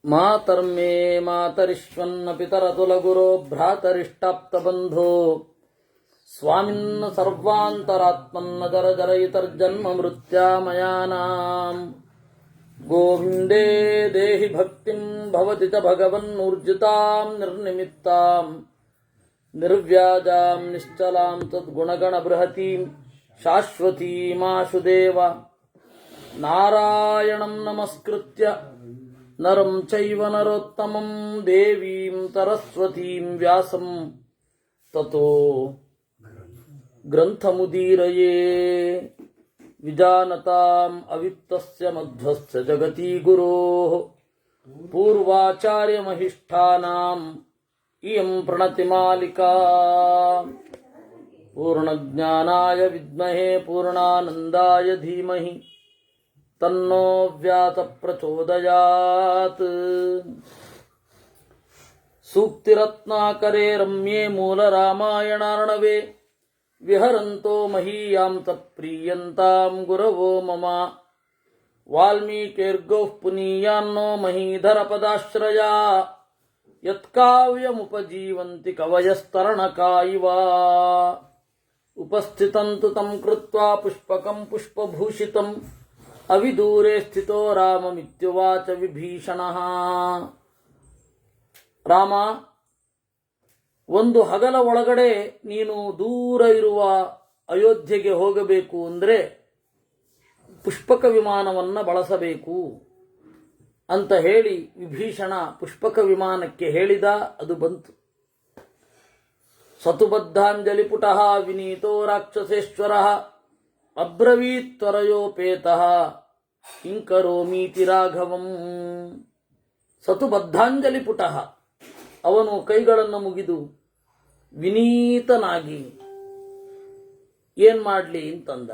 ಮಾತರ್ಮೇ ಮಾತರಿಶ್ವನ್ನ ಪಿತರತುಲಗುರೋ ಭ್ರಾತರಿಷ್ಟಾಪ್ತಬಂಧೋ ಸ್ವಾಮಿನ್ನ ಸರ್ವಾಂತರಾತ್ಮನ್ನ ಜರ ಜರಯಿತರ್ಜನ್ಮ ಮೃತ್ಯಾಮಯಾನಾಂ ಗೋವಿಂದೇ ದೇಹಿ ಭಕ್ತಿಂ ಭವತಿ ಚ ಭಗವನ್ನೂರ್ಜಿತಾಂ ನಿರ್ನಿಮಿತ್ತಾಂ ನಿರ್ವ್ಯಾಜಾಂ ನಿಶ್ಚಲಾಂ ತದ್ಗುಣಗಣ ಬೃಹತೀಂ ಶಾಶ್ವತೀಮಾಶುದೇವ ನಾರಾಯಣಂ ನಮಸ್ಕೃತ್ಯ ನರಂ ಚೈವ ನರೋತ್ತಮಂ ದೇವೀಂ ಸರಸ್ವತೀಂ ವ್ಯಾಸಂ ತತೋ ಗ್ರಂಥಮುದೀರಯೇ ವಿಜಾನತಾಂ ಅವಿತ್ತಸ್ಯ ಮಧ್ವಸ್ಯ ಜಗತಿ ಗುರೋಃ ಪೂರ್ವಾಚಾರ್ಯಮಹಿಷ್ಠಾನಾಂ ಇಯಂ ಪ್ರಣತಿಮಾಲಿಕಾ ಪೂರ್ಣಜ್ಞಾನಾಯ ವಿದ್ಮಹೇ ಪೂರ್ಣಾನಂದಾಯ ಧೀಮಹಿ ತನ್ನೋ ವ್ಯಾಸ ಪ್ರಚೋದಯಾತ್. ಸೂಕ್ತಿರತ್ನಾಕರೇ ರಮ್ಯೇ ಮೂಲ ರಾಮಾಯಣಾರ್ಣವೇ ವಿಹರಂತೋ ಮಹೀಯಾಂ ತತ್ಪ್ರೀಯಂತಾಂ ಗುರವೋ ಮಮ ವಾಲ್ಮೀಕಿರ್ಗೌಃ ಪುನೀಯಾನ್ನೋ ಮಹೀಧರ ಪದಾಶ್ರಯಾ ಯತ್ಕಾವ್ಯಮುಪಜೀವಂತಿ ಕವಯಸ್ತರಣಕಾ ಇವ ಉಪಸ್ಥಿತಂತು ತಂ ಕೃತ್ವಾ ಪುಷ್ಪಕಂ ಪುಷ್ಪಭೂಷಿತಂ ಅವಿದೂರೇ ಸ್ಥಿತೋ ರಾಮಮಿತ್ಯುವಾಚ ವಿಭೀಷಣಃ. ರಾಮ, ಒಂದು ಹಗಲ ಒಳಗಡೆ ನೀನು ದೂರ ಇರುವ ಅಯೋಧ್ಯೆಗೆ ಹೋಗಬೇಕು ಅಂದರೆ ಪುಷ್ಪಕ ವಿಮಾನವನ್ನು ಬಳಸಬೇಕು ಅಂತ ಹೇಳಿ ವಿಭೀಷಣ ಪುಷ್ಪಕ ವಿಮಾನಕ್ಕೆ ಹೇಳಿದ. ಅದು ಬಂತು. ಸತುಬದ್ಧಾಂಜಲಿಪುಟಃ ವಿನೀತೋ ರಾಕ್ಷಸೇಶ್ವರಃ ಅಬ್ರವೀತ್ವರಯೋಪೇತಃ ಕಿಂಕರೋಮೀತಿ ರಾಘವಂ. ಸತುಬದ್ಧಾಂಜಲಿಪುಟಃ, ಅವನು ಕೈಗಳನ್ನು ಮುಗಿದು ವಿನೀತನಾಗಿ ಏನ್ ಮಾಡ್ಲಿ ಅಂತಂದ.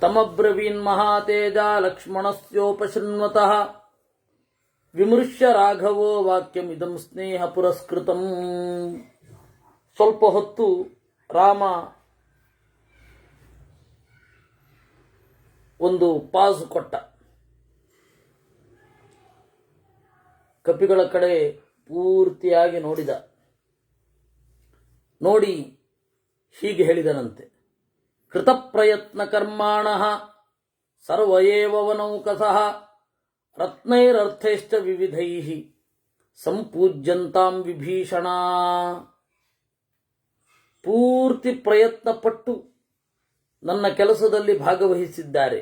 ತಮಬ್ರವೀನ್ ಮಹಾತೇಜ ಲಕ್ಷ್ಮಣಸ್ಯೋಪಶೃಣ್ವತಃ ವಿಮೃಶ್ಯ ರಾಘವೋ ವಾಕ್ಯಮಿದಂ ಸ್ನೇಹ ಪುರಸ್ಕೃತಂ. ಸ್ವಲ್ಪ ಹೊತ್ತು ರಾಮ ಒಂದು ಪಾಸ್ ಕೊಟ್ಟ. ಕಪಿಗಳ ಕಡೆ ಪೂರ್ತಿಯಾಗಿ ನೋಡಿದ. ನೋಡಿ ಹೀಗೆ ಹೇಳಿದನಂತೆ, ಕೃತ ಪ್ರಯತ್ನ ಕರ್ಮಾಣಃ ಸರ್ವಯೇವ ವನೌಕಸಃ ರತ್ನೈರರ್ಥೈಶ್ಚ ವಿವಿಧೈಃ ಸಂಪೂಜ್ಯಂತಾಂ ವಿಭೀಷಣ. ಪೂರ್ತಿ ಪ್ರಯತ್ನ ಪಟ್ಟು ನನ್ನ ಕೆಲಸದಲ್ಲಿ ಭಾಗವಹಿಸಿದ್ದಾರೆ.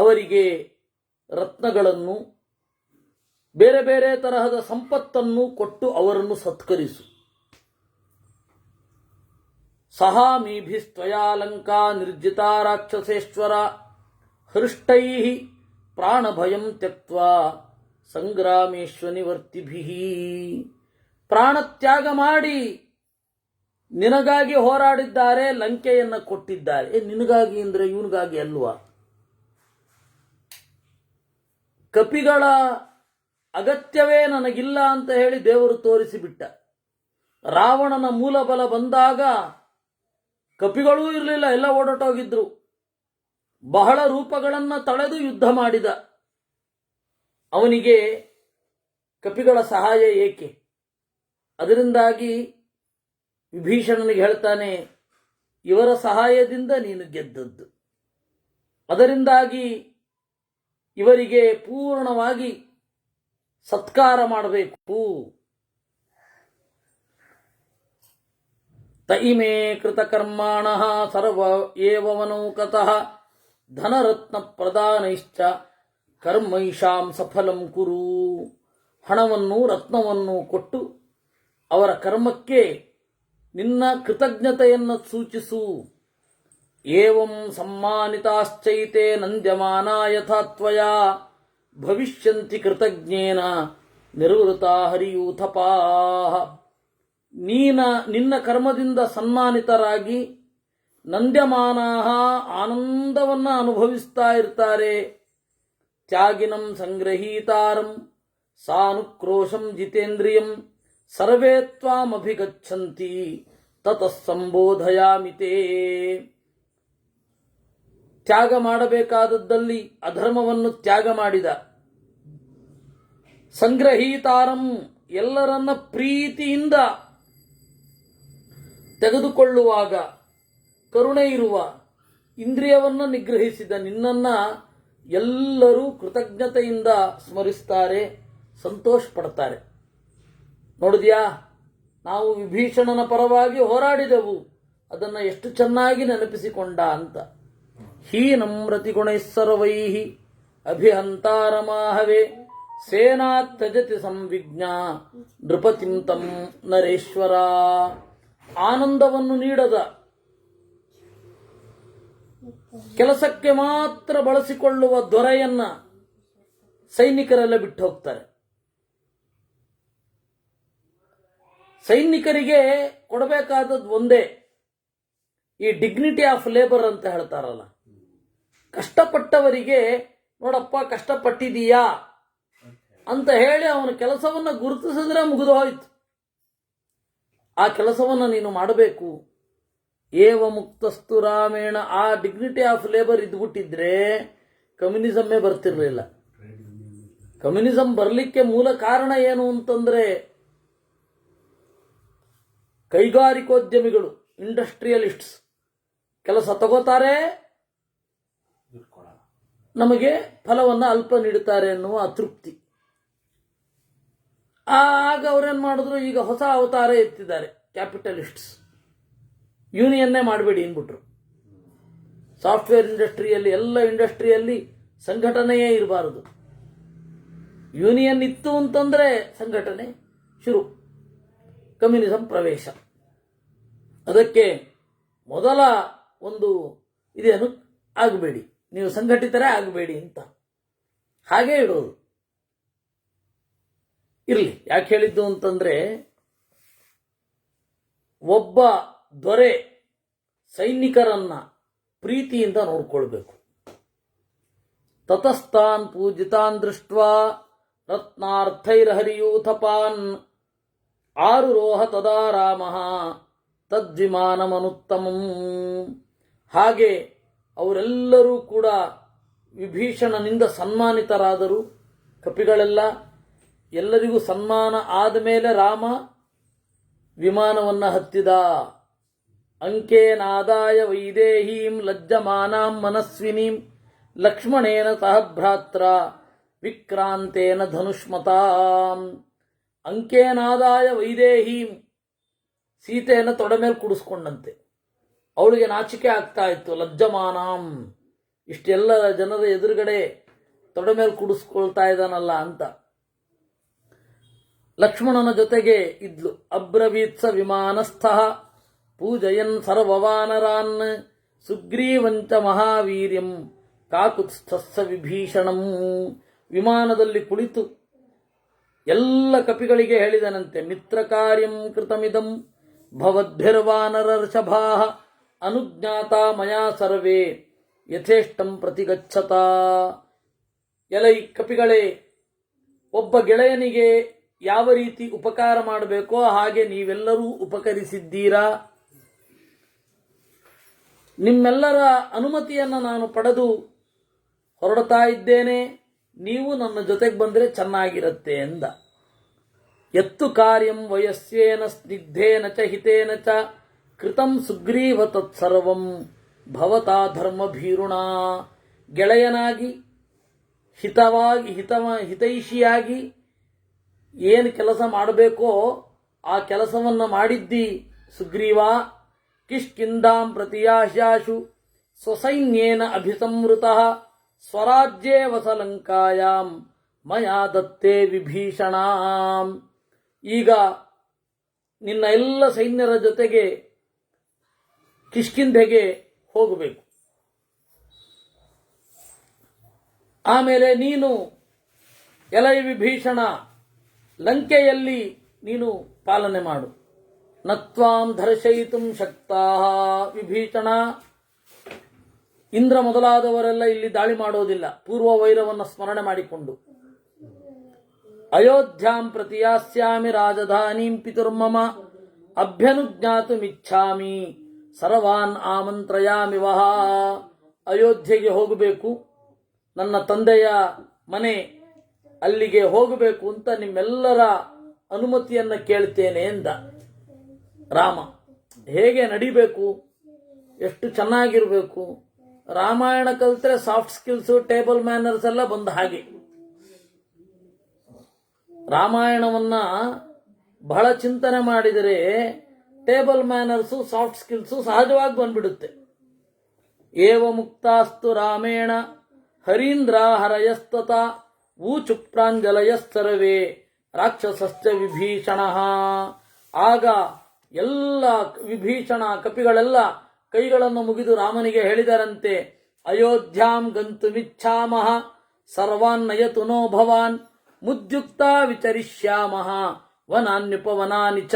ಅವರಿಗೆ ರತ್ನಗಳನ್ನು ಬೇರೆ ಬೇರೆ ತರಹದ ಸಂಪತ್ತನ್ನು ಕೊಟ್ಟು ಅವರನ್ನು ಸತ್ಕರಿಸು. ಸಹಾಮೀಭಿಸ್ತ್ವಯಾಲಂಕಾ ನಿರ್ಜಿತಾ ರಾಕ್ಷಸೇಶ್ವರ ಹೃಷ್ಟೈಃ ಪ್ರಾಣಭಯಂ ತ್ಯಕ್ತ್ವಾ ಸಂಗ್ರಾಮೇಶ್ವನಿವರ್ತಿಭಿಃ. ಪ್ರಾಣತ್ಯಾಗ ಮಾಡಿ ನಿನಗಾಗಿ ಹೋರಾಡಿದ್ದಾರೆ, ಲಂಕೆಯನ್ನು ಕೊಟ್ಟಿದ್ದಾರೆ. ನಿನಗಾಗಿ ಅಂದ್ರೆ ಇವನಿಗಾಗಿ ಅಲ್ವಾ? ಕಪಿಗಳ ಅಗತ್ಯವೇ ನನಗಿಲ್ಲ ಅಂತ ಹೇಳಿ ದೇವರು ತೋರಿಸಿಬಿಟ್ಟ. ರಾವಣನ ಮೂಲಬಲ ಬಂದಾಗ ಕಪಿಗಳೂ ಇರಲಿಲ್ಲ, ಎಲ್ಲ ಓಡಾಟೋಗಿದ್ರು. ಬಹಳ ರೂಪಗಳನ್ನು ತಳೆದು ಯುದ್ಧ ಮಾಡಿದ. ಅವನಿಗೆ ಕಪಿಗಳ ಸಹಾಯ ಏಕೆ? ಅದರಿಂದಾಗಿ ವಿಭೀಷಣನಿಗೆ ಹೇಳ್ತಾನೆ, ಇವರ ಸಹಾಯದಿಂದ ನೀನು ಗೆದ್ದದ್ದು. ಅದರಿಂದಾಗಿ ಇವರಿಗೆ ಪೂರ್ಣವಾಗಿ ಸತ್ಕಾರ ಮಾಡಬೇಕು. ತೈಮೇ ಕೃತಕರ್ಮಾಣಃ ಸರ್ವ ಏವ ವನೌಕತಃ ಧನರತ್ನ ಪ್ರದಾನೈಶ್ಚ ಕರ್ಮೈಷಾಂ ಸಫಲಂ ಕುರು. ಹಣವನ್ನು ರತ್ನವನ್ನು ಕೊಟ್ಟು ಅವರ ಕರ್ಮಕ್ಕೆ ನಿನ್ನ ಕೃತಜ್ಞತೆಯನ್ನು ಸೂಚಿಸು. ಏವಂ ಸಮ್ಮಾನಿತಾಶ್ಚೈತೆ ನಂದ್ಯಮಾನಾ ಯಥಾ ತ್ವಯಾ ಭವಿಷ್ಯಂತಿ ಕೃತಜ್ಞೇನ ನಿರ್ವೃತಾ ಹರಿಯೂಥಪಾಃ. ನಿನ್ನ ಕರ್ಮದಿಂದ ಸನ್ಮಾನಿತರಾಗಿ ನಂದ್ಯಮಾನಾಃ ಆನಂದವನ್ನು ಅನುಭವಿಸ್ತಾ ಇರ್ತಾರೆ. ತ್ಯಾಗಿನಂ ಸಂಗ್ರಹೀತಾರಂ ಸಾನುಕ್ರೋಶಂ ಜಿತೇಂದ್ರಿಯಂ ಸರ್ವೇ ತ್ವಾಮಭಿಗಚ್ಚಂತಿ ತತಃ ಸಂಬೋಧಯಾಮಿತೇ. ತ್ಯಾಗ ಮಾಡಬೇಕಾದದ್ದಲ್ಲಿ ಅಧರ್ಮವನ್ನು ತ್ಯಾಗ ಮಾಡಿದ, ಸಂಗ್ರಹೀತಾರಂ, ಎಲ್ಲರನ್ನ ಪ್ರೀತಿಯಿಂದ ತೆಗೆದುಕೊಳ್ಳುವಾಗ ಕರುಣೆ ಇರುವ, ಇಂದ್ರಿಯವನ್ನು ನಿಗ್ರಹಿಸಿದ ನಿನ್ನನ್ನ ಎಲ್ಲರೂ ಕೃತಜ್ಞತೆಯಿಂದ ಸ್ಮರಿಸ್ತಾರೆ, ಸಂತೋಷ ಪಡ್ತಾರೆ. ನೋಡಿದ್ಯಾ, ನಾವು ವಿಭೀಷಣನ ಪರವಾಗಿ ಹೋರಾಡಿದೆವು, ಅದನ್ನು ಎಷ್ಟು ಚೆನ್ನಾಗಿ ನೆನಪಿಸಿಕೊಂಡ ಅಂತ. ಹೀನಂ ರತಿಗುಣೈಸ್ಸರ್ವೈ ಅಭಿಹಂತಾರಮಾಹವೇ ಸೇನಾತ್ ತ್ಯಜತಿ ಸಂವಿಜ್ಞ ನೃಪತಿಂ ತಂ ನರೇಶ್ವರ. ಆನಂದವನ್ನು ನೀಡದ, ಕೆಲಸಕ್ಕೆ ಮಾತ್ರ ಬಳಸಿಕೊಳ್ಳುವ ದೊರೆಯನ್ನ ಸೈನಿಕರೆಲ್ಲ ಬಿಟ್ಟು ಹೋಗ್ತಾರೆ. ಸೈನಿಕರಿಗೆ ಕೊಡಬೇಕಾದದ್ದು ಒಂದೇ, ಈ ಡಿಗ್ನಿಟಿ ಆಫ್ ಲೇಬರ್ ಅಂತ ಹೇಳ್ತಾರಲ್ಲ. ಕಷ್ಟಪಟ್ಟವರಿಗೆ ನೋಡಪ್ಪ ಕಷ್ಟಪಟ್ಟಿದೀಯಾ ಅಂತ ಹೇಳಿ ಅವನ ಕೆಲಸವನ್ನು ಗುರುತಿಸಿದ್ರೆ ಮುಗಿದು ಹೋಯ್ತು. ಆ ಕೆಲಸವನ್ನು ನೀನು ಮಾಡಬೇಕು. ಏವ ಮುಕ್ತಸ್ತು ರಾಮೇಣ. ಆ ಡಿಗ್ನಿಟಿ ಆಫ್ ಲೇಬರ್ ಇದ್ಬಿಟ್ಟಿದ್ರೆ ಕಮ್ಯುನಿಸಮ್ಮೇ ಬರ್ತಿರ್ಲಿಲ್ಲ. ಕಮ್ಯುನಿಸಂ ಬರಲಿಕ್ಕೆ ಮೂಲ ಕಾರಣ ಏನು ಅಂತಂದ್ರೆ, ಕೈಗಾರಿಕೋದ್ಯಮಿಗಳು, ಇಂಡಸ್ಟ್ರಿಯಲಿಸ್ಟ್ಸ್ ಕೆಲಸ ತಗೋತಾರೆ, ನಮಗೆ ಫಲವನ್ನು ಅಲ್ಪ ನೀಡುತ್ತಾರೆ ಎನ್ನುವ ಅತೃಪ್ತಿ. ಆಗ ಅವ್ರೇನ್ ಮಾಡಿದ್ರು, ಈಗ ಹೊಸ ಅವತಾರ ಎತ್ತಿದ್ದಾರೆ ಕ್ಯಾಪಿಟಲಿಸ್ಟ್ಸ್. ಯೂನಿಯನ್ನೇ ಮಾಡಬೇಡಿ ಅಂದ್ಬಿಟ್ರು. ಸಾಫ್ಟ್ವೇರ್ ಇಂಡಸ್ಟ್ರಿಯಲ್ಲಿ, ಎಲ್ಲ ಇಂಡಸ್ಟ್ರಿಯಲ್ಲಿ ಸಂಘಟನೆಯೇ ಇರಬಾರದು. ಯೂನಿಯನ್ ಇತ್ತು ಅಂತಂದ್ರೆ ಸಂಘಟನೆ ಶುರು, ಕಮ್ಯುನಿಸಂ ಪ್ರವೇಶ. ಅದಕ್ಕೆ ಮೊದಲ ಒಂದು ಇದೇನು, ಆಗಬೇಡಿ, ನೀವು ಸಂಘಟಿತರೇ ಆಗಬೇಡಿ ಅಂತ ಹಾಗೇ ಇಡೋದು. ಇರಲಿ, ಯಾಕೆ ಹೇಳಿದ್ದು ಅಂತಂದ್ರೆ, ಒಬ್ಬ ದೊರೆ ಸೈನಿಕರನ್ನ ಪ್ರೀತಿಯಿಂದ ನೋಡ್ಕೊಳ್ಬೇಕು. ತತಸ್ತಾನ್ ಪೂಜಿತಾನ್ ದೃಷ್ಟ್ವಾ ರತ್ನಾರ್ಥೈರ್ಹರಿಯೂಥಪಾನ್ ಆರುರೋಹ ತದಾ ರಾಮಃ ತದ್ವಿಮಾನಮನುತ್ತಮಂ. ಹಾಗೆ ಅವರೆಲ್ಲರೂ ಕೂಡ ವಿಭೀಷಣನಿಂದ ಸನ್ಮಾನಿತರಾದರು. ಕಪಿಗಳೆಲ್ಲ, ಎಲ್ಲರಿಗೂ ಸನ್ಮಾನ ಆದ ಮೇಲೆ ರಾಮ ವಿಮಾನವನ್ನು ಹತ್ತಿದ. ಅಂಕೇನಾದಾಯ ವೈದೇಹೀಂ ಲಜ್ಜಮಾನಾಂ ಮನಸ್ವಿನೀಂ ಲಕ್ಷ್ಮಣೇನ ಸಹ ಭ್ರಾತ್ರ ವಿಕ್ರಾಂತೇನ ಧನುಷ್ಮತಾಂ. ಅಂಕೇನಾದಾಯ ವೈದೇಹೀಂ, ಸೀತೆಯನ್ನು ತೊಡೆ ಮೇಲೆ ಕುಡಿಸ್ಕೊಂಡಂತೆ. ಅವಳಿಗೆ ನಾಚಿಕೆ ಆಗ್ತಾ ಇತ್ತು. ಲಜ್ಜಮಾನಾಂ, ಇಷ್ಟೆಲ್ಲ ಜನರ ಎದುರುಗಡೆ ತೊಡೆ ಮೇಲೆ ಕುಡಿಸ್ಕೊಳ್ತಾ ಇದ್ದಾನಲ್ಲ ಅಂತ. ಲಕ್ಷ್ಮಣನ ಜೊತೆಗೆ ಇದ್ಲು. ಅಬ್ರವೀತ್ಸ ವಿಮಾನಸ್ಥಃ ಪೂಜಯನ್ ಸರ್ವವಾನರಾನ್ ಸುಗ್ರೀವಂಚ ಮಹಾವೀರ್ಯಂ ಕಾಕುತ್ಸ್ಥಸ್ಸ ವಿಭೀಷಣಂ. ವಿಮಾನದಲ್ಲಿ ಕುಳಿತು ಎಲ್ಲ ಕಪಿಗಳಿಗೆ ಹೇಳಿದನಂತೆ, ಮಿತ್ರ ಕಾರ್ಯಂ ಕೃತಮಿದಂ ಭವದ್ಭಿರ್ವಾನರರ್ಷಭಾ ಅನುಜ್ಞಾತ ಮಯಾ ಸರ್ವೇ ಯಥೇಷ್ಟಂ ಪ್ರತಿಗಚ್ಚತ. ಎಲೈ ಕಪಿಗಳೇ, ಒಬ್ಬ ಗೆಳೆಯನಿಗೆ ಯಾವ ರೀತಿ ಉಪಕಾರ ಮಾಡಬೇಕೋ ಹಾಗೆ ನೀವೆಲ್ಲರೂ ಉಪಕರಿಸಿದ್ದೀರಾ. ನಿಮ್ಮೆಲ್ಲರ ಅನುಮತಿಯನ್ನು ನಾನು ಪಡೆದು ಹೊರಡ್ತಾ ಇದ್ದೇನೆ, ನೀವು ನನ್ನ ಜೊತೆಗೆ ಬಂದರೆ ಚೆನ್ನಾಗಿರುತ್ತೆ ಎಂದ. ಎತ್ತು ಕಾರ್ಯಂ ವಯಸ್ಸೇನ ಸ್ನಿಗ್ಧೇನ ಚ ಹಿತೇನ ಚ ಕೃತಂ ಸುಗ್ರೀವ ತತ್ಸರ್ವಂ ಭವತಾ ಧರ್ಮಭೀರುಣ. ಗೆಳೆಯನಾಗಿ, ಹಿತೈಷಿಯಾಗಿ ಏನು ಕೆಲಸ ಮಾಡಬೇಕೋ ಆ ಕೆಲಸವನ್ನು ಮಾಡಿದ್ದಿ ಸುಗ್ರೀವ. ಕಿಷ್ಕಿಂಧಾಂ ಪ್ರತಿಯಾಶಾಶು ಸ್ವಸೈನ್ಯೇನ ಅಭಿಸಂವೃತಃ ಸ್ವರಾಜ್ಯೇ ವಸಲಂಕಾಯಾಂ ಮಯಾ ದತ್ತೇ ವಿಭೀಷಣ. ಈಗ ನಿನ್ನ ಎಲ್ಲ ಸೈನ್ಯರ ಜೊತೆಗೆ ಕಿಷ್ಕಿಂಧೆಗೆ ಹೋಗಬೇಕು. ಆಮೇಲೆ ನೀನು ಎಲೈ ವಿಭೀಷಣ, ಲಂಕೆಯಲ್ಲಿ ನೀನು ಪಾಲನೆ ಮಾಡು. ನತ್ವಾಂ ದರ್ಶಯಿತುಂ ಶಕ್ತಾಃ ವಿಭೀಷಣ. ಇಂದ್ರ ಮೊದಲಾದವರೆಲ್ಲ ಇಲ್ಲಿ ದಾಳಿ ಮಾಡೋದಿಲ್ಲ, ಪೂರ್ವ ವೈರವನ್ನು ಸ್ಮರಣೆ ಮಾಡಿಕೊಂಡು. ಅಯೋಧ್ಯಾಂ ಪ್ರತಿಯಾಸ್ಯಾಮಿ ರಾಜಧಾನೀಂ ಪಿತುರ್ಮಮ ಅಭ್ಯನುಜ್ಞಾತುಮಿಚ್ಛಾಮಿ ಸರ್ವಾನ್ ಆಮಂತ್ರಯಾಮಿ ವಹ. ಅಯೋಧ್ಯೆಗೆ ಹೋಗಬೇಕು, ನನ್ನ ತಂದೆಯ ಮನೆ ಅಲ್ಲಿಗೆ ಹೋಗಬೇಕು ಅಂತ ನಿಮ್ಮೆಲ್ಲರ ಅನುಮತಿಯನ್ನು ಕೇಳ್ತೇನೆ ಎಂದ ರಾಮ. ಹೇಗೆ ನಡಿಬೇಕು, ಎಷ್ಟು ಚೆನ್ನಾಗಿರಬೇಕು, ರಾಮಾಯಣ ಕಲಿತ್ರೆ ಸಾಫ್ಟ್ ಸ್ಕಿಲ್ಸು, ಟೇಬಲ್ ಮ್ಯಾನರ್ಸ್ ಎಲ್ಲ ಬಂದ ಹಾಗೆ. ರಾಮಾಯಣವನ್ನ ಬಹಳ ಚಿಂತನೆ ಮಾಡಿದರೆ ಟೇಬಲ್ ಮ್ಯಾನರ್ಸು, ಸಾಫ್ಟ್ ಸ್ಕಿಲ್ಸು ಸಹಜವಾಗಿ ಬಂದ್ಬಿಡುತ್ತೆ. ಏವ ಮುಕ್ತಾಸ್ತು ರಾಮೇಣ ಹರೀಂದ್ರ ಹರಯಸ್ತತ ಊಚು ಪ್ರಾಂಜಲಯಸ್ತರವೇ ರಾಕ್ಷಸಶ್ಚ ವಿಭೀಷಣ. ಆಗ ಎಲ್ಲ ವಿಭೀಷಣ ಕಪಿಗಳೆಲ್ಲ ಕೈಗಳನ್ನು ಮುಗಿದು ರಾಮನಿಗೆ ಹೇಳಿದರಂತೆ, ಅಯೋಧ್ಯಾಂ ಗಂತುಮಿಚ್ಛಾಮಃ ಸರ್ವಾನ್ ನಯತು ನೋ ಭವಾನ್ ಮುದ್ಯುಕ್ತ ವಿಚರಿಷ್ಯಾಮಃ ವನಾನ್ಯುಪವನಾನಿ ಚ.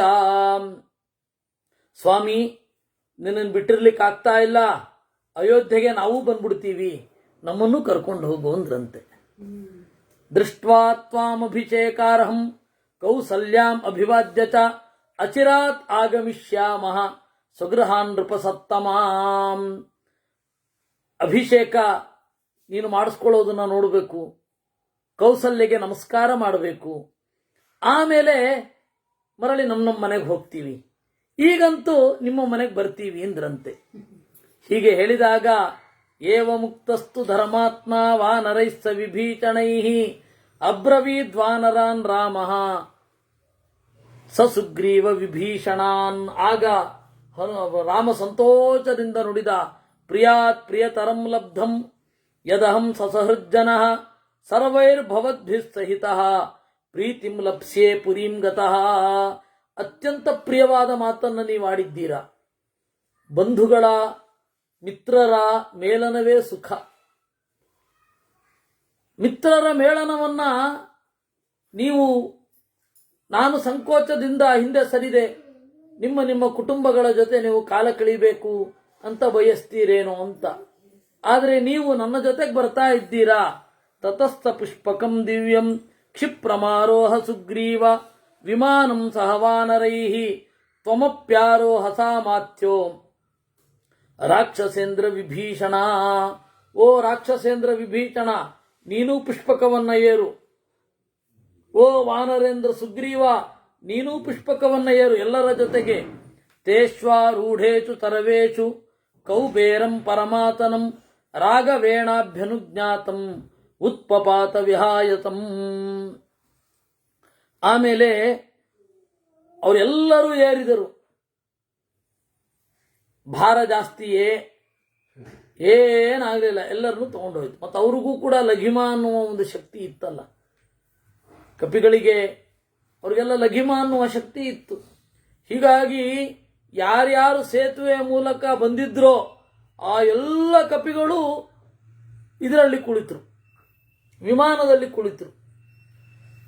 ಸ್ವಾಮಿ, ನಿನ್ನನ್ನು ಬಿಟ್ಟಿರ್ಲಿಕ್ಕೆ ಆಗ್ತಾ ಇಲ್ಲ, ಅಯೋಧ್ಯೆಗೆ ನಾವು ಬಂದ್ಬಿಡ್ತೀವಿ, ನಮ್ಮನ್ನು ಕರ್ಕೊಂಡು ಹೋಗು ಅಂದ್ರಂತೆ. ದೃಷ್ಟ್ವಾ ತ್ವಾಮಭಿಷೇಕಾರ್ಹಂ ಕೌಸಲ್ಯಾಂ ಅಭಿವಾದ್ಯ ಚ ಅಚಿರಾತ್ ಆಗಮಿಷ್ಯಾಮಃ ಸ್ವಗೃಹಾನ್ ನೃಪಸತ್ತಮಾಂ. ಅಭಿಷೇಕ ನೀನು ಮಾಡಿಸ್ಕೊಳ್ಳೋದನ್ನ ನೋಡಬೇಕು, ಕೌಸಲ್ಯಗೆ ನಮಸ್ಕಾರ ಮಾಡಬೇಕು, ಆಮೇಲೆ ಮರಳಿ ನಮ್ಮ ಮನೆಗೆ ಹೋಗ್ತೀವಿ, ಈಗಂತೂ ನಿಮ್ಮ ಮನೆಗೆ ಬರ್ತೀವಿ ಎಂದ್ರಂತೆ. ಹೀಗೆ ಹೇಳಿದಾಗ ಏವ ಮುಕ್ತಸ್ತು ಧರ್ಮಾತ್ಮ ವಾನರೈಸ್ಸ ವಿಭೀಷಣೈಃ ಅಬ್ರವೀದ್ವಾನರಾನ್ ರಾಮಃ ಸ ಸುಗ್ರೀವ ವಿಭೀಷಣಾನ್. ಆಗ ರಾಮ ಸಂತೋಷದಿಂದ ನುಡಿದ, ಪ್ರಿಯಾತ್ ಪ್ರಿಯತರಂ ಲಬ್ಧಂ ಯದಹಂ ಸಸಹೃಜ್ಜನಃ ಸರ್ವೈರ್ಭವದ್ಭಿಃ ಸಹಿತಃ ಪ್ರೀತಿಂ ಲಪ್ಸ್ಯೆ ಪುರೀಂ ಗತಃ. ಅತ್ಯಂತ ಪ್ರಿಯವಾದ ಮಾತನ್ನು ನೀವು ಆಡಿದ್ದೀರಾ. ಬಂಧುಗಳ ಮಿತ್ರರ ಮೇಲನವೇ ಸುಖ. ಮಿತ್ರರ ಮೇಳನವನ್ನ ನೀವು ನಾನು ಸಂಕೋಚದಿಂದ ಹಿಂದೆ ಸರಿದೆ ನಿಮ್ಮ ನಿಮ್ಮ ಕುಟುಂಬಗಳ ಜೊತೆ ನೀವು ಕಾಲ ಕಳಿಬೇಕು ಅಂತ ಬಯಸ್ತೀರೇನೋ ಅಂತ. ಆದರೆ ನೀವು ನನ್ನ ಜೊತೆಗೆ ಬರ್ತಾ ಇದ್ದೀರಾ. ತತಸ್ಥ ಪುಷ್ಪಕಂ ದಿವ್ಯಂ ಕ್ಷಿಪ್ರಮಾರೋಹ ಸುಗ್ರೀವ ವಿಮಾನಂ ಸಹವಾನರೈಃ ತ್ವಮಪ್ಯಾರೋಹ ಸಾಮಾಥ್ಯೋ ರಾಕ್ಷಸೇಂದ್ರ ವಿಭೀಷಣ. ಓ ರಾಕ್ಷಸೇಂದ್ರ ವಿಭೀಷಣ, ನೀನೂ ಪುಷ್ಪಕವನ್ನ ಏರು. ಓ ವಾನರೇಂದ್ರ ಸುಗ್ರೀವ, ನೀನೂ ಪುಷ್ಪಕವನ್ನ ಏರು ಎಲ್ಲರ ಜೊತೆಗೆ. ತೇಷ್ವಾರೂಢೇಚು ತರವೇಚು ಕೌಬೇರಂ ಪರಮಾತನಂ ರಾಗವೇಣಾಭ್ಯನುಜ್ಞಾತಂ ಉತ್ಪಪಾತ ವಿಹಾಯತಂ. ಆಮೇಲೆ ಅವರೆಲ್ಲರೂ ಏರಿದರು. ಭಾರ ಜಾಸ್ತಿಯೇ ಏನಾಗಲಿಲ್ಲ, ಎಲ್ಲರನ್ನೂ ತಗೊಂಡೋಯ್ತು. ಮತ್ತು ಅವ್ರಿಗೂ ಕೂಡ ಲಘಿಮ ಅನ್ನುವ ಒಂದು ಶಕ್ತಿ ಇತ್ತಲ್ಲ, ಕಪಿಗಳಿಗೆ ಅವ್ರಿಗೆಲ್ಲ ಲಘಿಮ ಅನ್ನುವ ಶಕ್ತಿ ಇತ್ತು. ಹೀಗಾಗಿ ಯಾರ್ಯಾರು ಸೇತುವೆಯ ಮೂಲಕ ಬಂದಿದ್ರೋ ಆ ಎಲ್ಲ ಕಪಿಗಳು ಇದರಲ್ಲಿ ಕುಳಿತರು, ವಿಮಾನದಲ್ಲಿ ಕುಳಿತರು.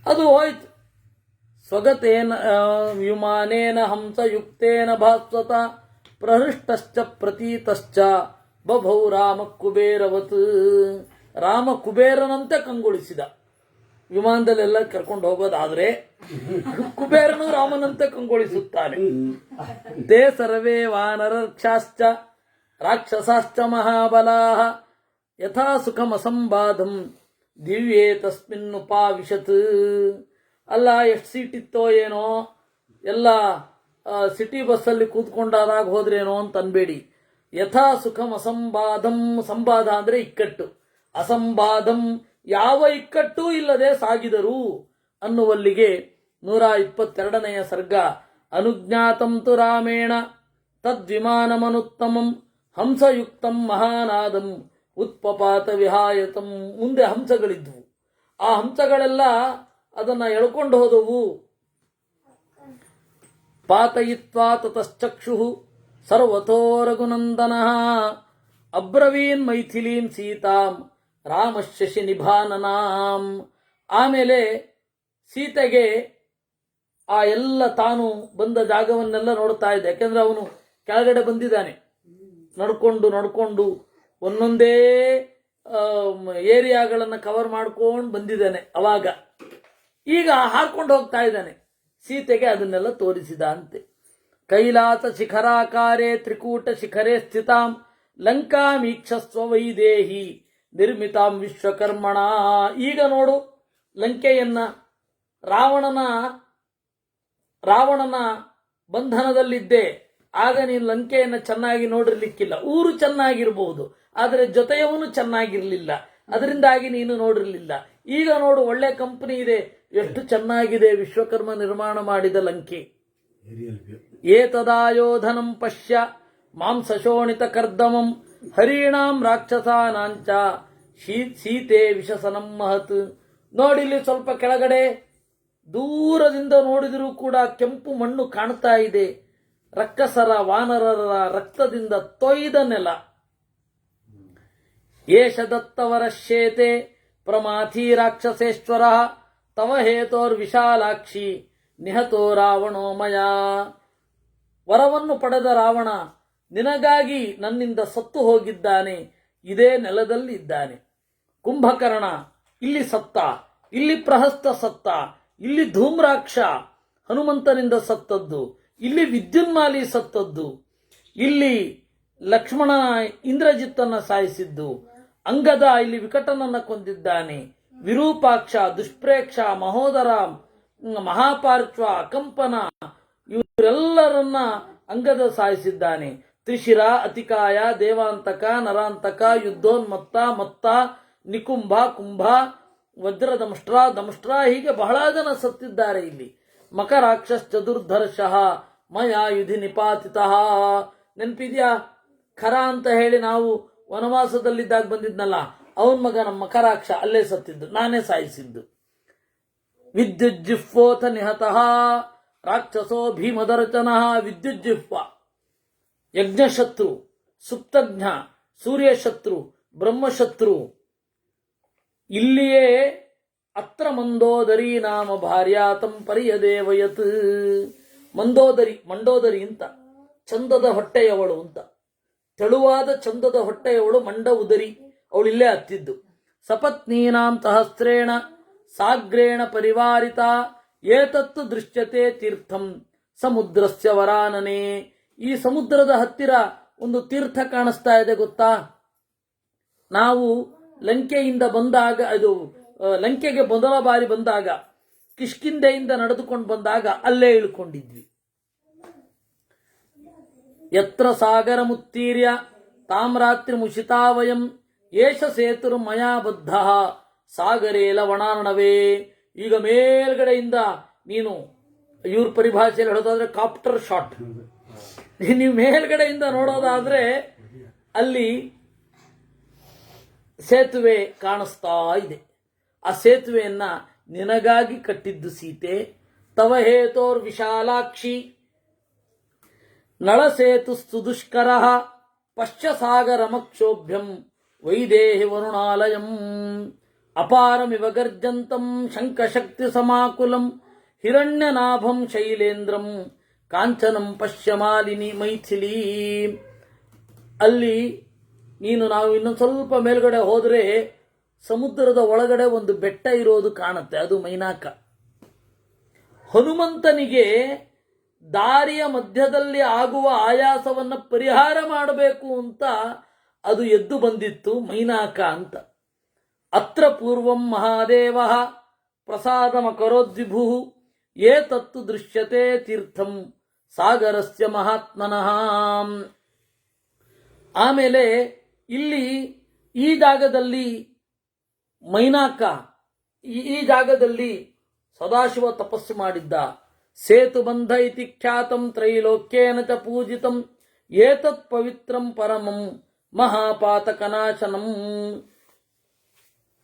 ಅದು ಹೋಯ್ತು. ಸ್ವಗತೇನ ವಿಮಾನೇನ ಹಂಸಯುಕ್ತೇನ ಭಾಸ್ವತ ಪ್ರಹೃಷ್ಟಶ್ಚ ಪ್ರತೀತಶ್ಚ ಬಭೌ ರಾಮ ಕುಬೇರವತ್. ರಾಮ ಕುಬೇರನಂತೆ ಕಂಗೊಳಿಸಿದ. ವಿಮಾನದಲ್ಲೆಲ್ಲ ಕರ್ಕೊಂಡು ಹೋಗೋದಾದ್ರೆ ಕುಬೇರನು ರಾಮನಂತೆ ಕಂಗೊಳಿಸುತ್ತಾನೆ. ತೇ ಸರ್ವೇ ವಾನರಕ್ಷಾಶ್ಚ ರಾಕ್ಷಸಾಶ್ಚ ಮಹಾಬಲಾಃ ಯಥಾ ಸುಖಮಸಂಬಾಧಂ ದಿವ್ಯೇ ತಸ್ಮಿನ್ನುಪಾವಿಶತ್. ಅಲ್ಲ, ಎಷ್ಟು ಸೀಟ್ ಇತ್ತೋ ಏನೋ, ಎಲ್ಲ ಸಿಟಿ ಬಸ್ಸಲ್ಲಿ ಕೂತ್ಕೊಂಡಾದಾಗ ಹೋದ್ರೇನೋ ಅಂತ ಅನ್ಬೇಡಿ. ಯಥಾ ಸುಖಂ ಅಸಂಬಾಧಂ. ಸಂಬಾಧ ಅಂದ್ರೆ ಇಕ್ಕಟ್ಟು, ಅಸಂಬಾಧಂ ಯಾವ ಇಕ್ಕಟ್ಟೂ ಇಲ್ಲದೆ ಸಾಗಿದರು ಅನ್ನುವಲ್ಲಿಗೆ 122ನೆಯ ಸರ್ಗ. ಅನುಜ್ಞಾತಂ ತು ರಾಮೇಣ ತದ್ವಿಮಾನಮನುತ್ತಮಂ ಹಂಸಯುಕ್ತಂ ಮಹಾನಾದಂ ಉತ್ಪಪಾತ ವಿಹಾಯತಂ. ಮುಂದೆ ಹಂಸಗಳಿದ್ವು. ಆ ಹಂಸಗಳೆಲ್ಲ ಅದನ್ನ ಎಳ್ಕೊಂಡು ಹೋದವು. ಪಾತಯಿತ್ವಾ ತತಶ್ಚಕ್ಷುಃ ಸರ್ವತೋ ರಘುನಂದನಃ ಅಬ್ರವೀನ್ ಮೈಥಿಲೀಂ ಸೀತಾಂ ರಾಮಶಶಿ ನಿಭಾನನಾಂ. ಆಮೇಲೆ ಸೀತೆಗೆ ಆ ಎಲ್ಲ ತಾನು ಬಂದ ಜಾಗವನ್ನೆಲ್ಲ ನೋಡ್ತಾ ಇದ್ದ. ಯಾಕೆಂದ್ರೆ ಅವನು ಕೆಳಗಡೆ ಬಂದಿದ್ದಾನೆ, ನಡ್ಕೊಂಡು ಒಂದೊಂದೇ ಏರಿಯಾಗಳನ್ನು ಕವರ್ ಮಾಡ್ಕೊಂಡು ಬಂದಿದ್ದಾನೆ. ಅವಾಗ ಈಗ ಹಾಕೊಂಡು ಹೋಗ್ತಾ ಇದ್ದಾನೆ. ಸೀತೆಗೆ ಅದನ್ನೆಲ್ಲ ತೋರಿಸಿದ ಅಂತೆ. ಕೈಲಾಸ ಶಿಖರಾಕಾರೇ ತ್ರಿಕೂಟ ಶಿಖರೇ ಸ್ಥಿತಾಂ ಲಂಕಾಮೀಕ್ಷಸ್ವ ವೈದೇಹಿ ನಿರ್ಮಿತಾಂ ವಿಶ್ವಕರ್ಮಣ. ಈಗ ನೋಡು, ಲಂಕೆಯನ್ನ ರಾವಣನ ಬಂಧನದಲ್ಲಿದ್ದೆ, ಆಗ ನೀನು ಲಂಕೆಯನ್ನು ಚೆನ್ನಾಗಿ ನೋಡಿರ್ಲಿಕ್ಕಿಲ್ಲ. ಊರು ಚೆನ್ನಾಗಿರಬಹುದು, ಆದರೆ ಜೊತೆಯವನು ಚೆನ್ನಾಗಿರ್ಲಿಲ್ಲ, ಅದರಿಂದಾಗಿ ನೀನು ನೋಡಿರ್ಲಿಲ್ಲ. ಈಗ ನೋಡು, ಒಳ್ಳೆ ಕಂಪನಿ ಇದೆ, ಎಷ್ಟು ಚೆನ್ನಾಗಿದೆ ವಿಶ್ವಕರ್ಮ ನಿರ್ಮಾಣ ಮಾಡಿದ ಲಂಕೆ. ಏತದಾಯೋಧನಂ ಪಶ್ಯ ಮಾಂಸಶೋಣಿತ ಕರ್ದಮಂ ಹರಿಣಾಂ ರಾಕ್ಷಸಾನಾಂಚ ಸೀತೆ ವಿಷಸನಂ ಮಹತ್. ನೋಡಿಲ್ಲಿ ಸ್ವಲ್ಪ ಕೆಳಗಡೆ ದೂರದಿಂದ ನೋಡಿದರೂ ಕೂಡ ಕೆಂಪು ಮಣ್ಣು ಕಾಣ್ತಾ ಇದೆ. ರಕ್ಕಸರ ವಾನರರ ರಕ್ತದಿಂದ ತೊಯ್ದ ನೆಲ. ಏಷ ದತ್ತವರಶ್ಯೇತೆ ಪ್ರಮಾಥಿ ರಾಕ್ಷಸೇಶ್ವರ ತವ ಹೇತೋರ್ವಿಶಾಲಾಕ್ಷಿ ನಿಹತೋ ರಾವಣೋ ಮಯ. ವರವನ್ನು ಪಡೆದ ರಾವಣ ನಿನಗಾಗಿ ನನ್ನಿಂದ ಸತ್ತು ಹೋಗಿದ್ದಾನೆ, ಇದೇ ನೆಲದಲ್ಲಿ ಇದ್ದಾನೆ. ಕುಂಭಕರ್ಣ ಇಲ್ಲಿ ಸತ್ತ, ಇಲ್ಲಿ ಪ್ರಹಸ್ತ ಸತ್ತ, ಇಲ್ಲಿ ಧೂಮ್ರಾಕ್ಷ ಹನುಮಂತನಿಂದ ಸತ್ತದ್ದು, ಇಲ್ಲಿ ವಿದ್ಯುನ್ಮಾಲಿ ಸತ್ತದ್ದು, ಇಲ್ಲಿ ಲಕ್ಷ್ಮಣ ಇಂದ್ರಜಿತ್ತನ್ನ ಸಾಯಿಸಿದ್ದು, ಅಂಗದ ಇಲ್ಲಿ ವಿಕಟನನ್ನ ಕೊಂದಿದ್ದಾನೆ, ವಿರೂಪಾಕ್ಷ ದುಷ್ಪ್ರೇಕ್ಷ ಮಹೋದರ ಮಹಾಪಾರ್ಶ್ವ ಅಕಂಪನ ಇವರೆಲ್ಲರನ್ನ ಅಂಗದ ಸಾಯಿಸಿದ್ದಾನೆ. ತ್ರಿಶಿರ ಅತಿಕಾಯ ದೇವಾಂತಕ ನರಾಂತಕ ಯುದ್ಧೋನ್ಮತ್ತ ಮತ್ತ ನಿಕುಂಭ ಕುಂಭ ದಮಷ್ಟ್ರ ಹೀಗೆ ಬಹಳ ಜನ ಸತ್ತಿದ್ದಾರೆ ಇಲ್ಲಿ. ಮಕರಾಕ್ಷಸ್ ಚತುರ್ಧರ್ಷಃ ಮಯಾ ಯುಧಿ ನಿಪಾತಿತಃ. ನೆನಪಿದ್ಯಾ? ಖರ ಅಂತ ಹೇಳಿ ನಾವು ವನವಾಸದಲ್ಲಿದ್ದಾಗ ಬಂದಿದ್ನಲ್ಲ, ಅವನ ಮಗ ನಮ್ಮ ಮಕರಾಕ್ಷ ಅಲ್ಲೇ ಸತ್ತಿದ್ದು, ನಾನೇ ಸಾಯಿಸಿದ್ದು. ವಿದ್ಯುಜ್ಜಿಹ್ವೋಥ ನಿಹತಃ ರಾಕ್ಷಸೋ ಭೀಮದರ್ಶನಃ. ವಿದ್ಯುಜ್ಜಿಹ್ವ ಯಜ್ಞಶತ್ರು, ಸುಪ್ತಜ್ಞ, ಸೂರ್ಯಶತ್ರು, ಬ್ರಹ್ಮಶತ್ರು. ಇಲ್ಲಿಯೇ ಅತ್ರ ಮಂದೋದರಿ ನಾಮ ಭಾರ್ಯಾತಂ ಪರಿಯದೇವಯತ್. ಮಂಡೋದರಿ ಅಂತ ಚಂದದ ಹೊಟ್ಟೆಯವಳು ಅಂತ, ತೆಳುವಾದ ಚಂದದ ಹೊಟ್ಟೆಯವಳು ಮಂಡ ಉದರಿ, ಅವಳು ಇಲ್ಲೇ ಹತ್ತಿದ್ದು. ಸಪತ್ನೀನಾಂ ಸಹಸ್ರೇಣ ಸಾಗ್ರೇಣ ಪರಿವಾರಿತ ಏತತ್ತು ದೃಶ್ಯತೆ ತೀರ್ಥಂ ಸಮುದ್ರಸ್ಯ ವರಾನನೆ. ಈ ಸಮುದ್ರದ ಹತ್ತಿರ ಒಂದು ತೀರ್ಥ ಕಾಣಿಸ್ತಾ ಇದೆ ಗೊತ್ತಾ? ನಾವು ಲಂಕೆಯಿಂದ ಬಂದಾಗ, ಅದು ಲಂಕೆಗೆ ಮೊದಲ ಬಾರಿ ಬಂದಾಗ ಕಿಷ್ಕಿಂಧೆಯಿಂದ ನಡೆದುಕೊಂಡು ಬಂದಾಗ ಅಲ್ಲೇ ಇಳ್ಕೊಂಡಿದ್ವಿ. ಯತ್ರ ಸಾಗರ ಮುತ್ತೀರ್ಯ ತಾಮ್ರಾತ್ರಿ ಮುಷಿತಾವಯಂ ಏಷ ಸೇತುರು ಮಯಾ ಬದ್ಧ ಸಾಗರೇ ಲವಣಾರ್ಣವೇ. ಈಗ ಮೇಲ್ಗಡೆಯಿಂದ ನೀನು, ಇವ್ರ ಪರಿಭಾಷೆಯಲ್ಲಿ ಹೇಳೋದಾದ್ರೆ ಕಾಪ್ಟರ್ ಶಾಟ್, ನೀವು ಮೇಲ್ಗಡೆಯಿಂದ ನೋಡೋದಾದ್ರೆ ಅಲ್ಲಿ ಸೇತುವೆ ಕಾಣಿಸ್ತಾ ಇದೆ. ಆ ಸೇತುವೆಯನ್ನ ನಿನಗಾಗಿ ಕಟ್ಟಿದ್ದು ಸೀತೆ. ತವ ಹೇತೋರ್ ವಿಶಾಲಾಕ್ಷಿ ನಳಸೇತು ಸುದುಷ್ಕರ ಪಶ್ಚಸಾಗರಮಕ್ಷೋಭ್ಯಂ ವೈದೇಹಿ ವರುಣಾಲಯಂ ಅಪಾರಮಿವ ಗರ್ಜಂತಂ ಶಂಖಶಕ್ತಿ ಸಮಾಕುಲಂ ಹಿರಣ್ಯನಾಭಂ ಶೈಲೇಂದ್ರಂ ಕಾಂಚನಂ ಪಶ್ಯಮಾಲಿನಿ ಮೈಥಿಲಿ. ಅಲ್ಲಿ ನಾವು ಇನ್ನೊಂದು ಸ್ವಲ್ಪ ಮೇಲ್ಗಡೆ ಹೋದರೆ ಸಮುದ್ರದ ಒಳಗಡೆ ಒಂದು ಬೆಟ್ಟ ಇರೋದು ಕಾಣುತ್ತೆ, ಅದು ಮೈನಾಕ. ಹನುಮಂತನಿಗೆ ದಾರಿಯ ಮಧ್ಯದಲ್ಲಿ ಆಗುವ ಆಯಾಸವನ್ನು ಪರಿಹಾರ ಮಾಡಬೇಕು ಅಂತ ಅದು ಎದ್ದು ಬಂದಿತ್ತು, ಮೈನಾಕ ಅಂತ. ಅತ್ರ ಪೂರ್ವಂ ಮಹಾದೇವ ಪ್ರಸಾದಮಕರೋದ್ವಿಭು ಏತತ್ತು ದೃಶ್ಯತೆ ತೀರ್ಥಂ ಸಾಗರಸ್ಯ ಮಹಾತ್ಮನಃ. ಆಮೇಲೆ ಇಲ್ಲಿ ಈ ಜಾಗದಲ್ಲಿ ಮೈನಾಕ, ಈ ಜಾಗದಲ್ಲಿ ಸದಾಶಿವ ತಪಸ್ಸು ಮಾಡಿದ್ದ. ಸೇತುಬಂಧ ಇತಿ ಖ್ಯಾತಂ ತ್ರೈಲೋಕ್ಯೇನ ಚ ಪೂಜಿತಂ ಏತತ್ ಪವಿತ್ರಂ ಪರಮಂ ಮಹಾಪಾತಕನಾಶನಂ.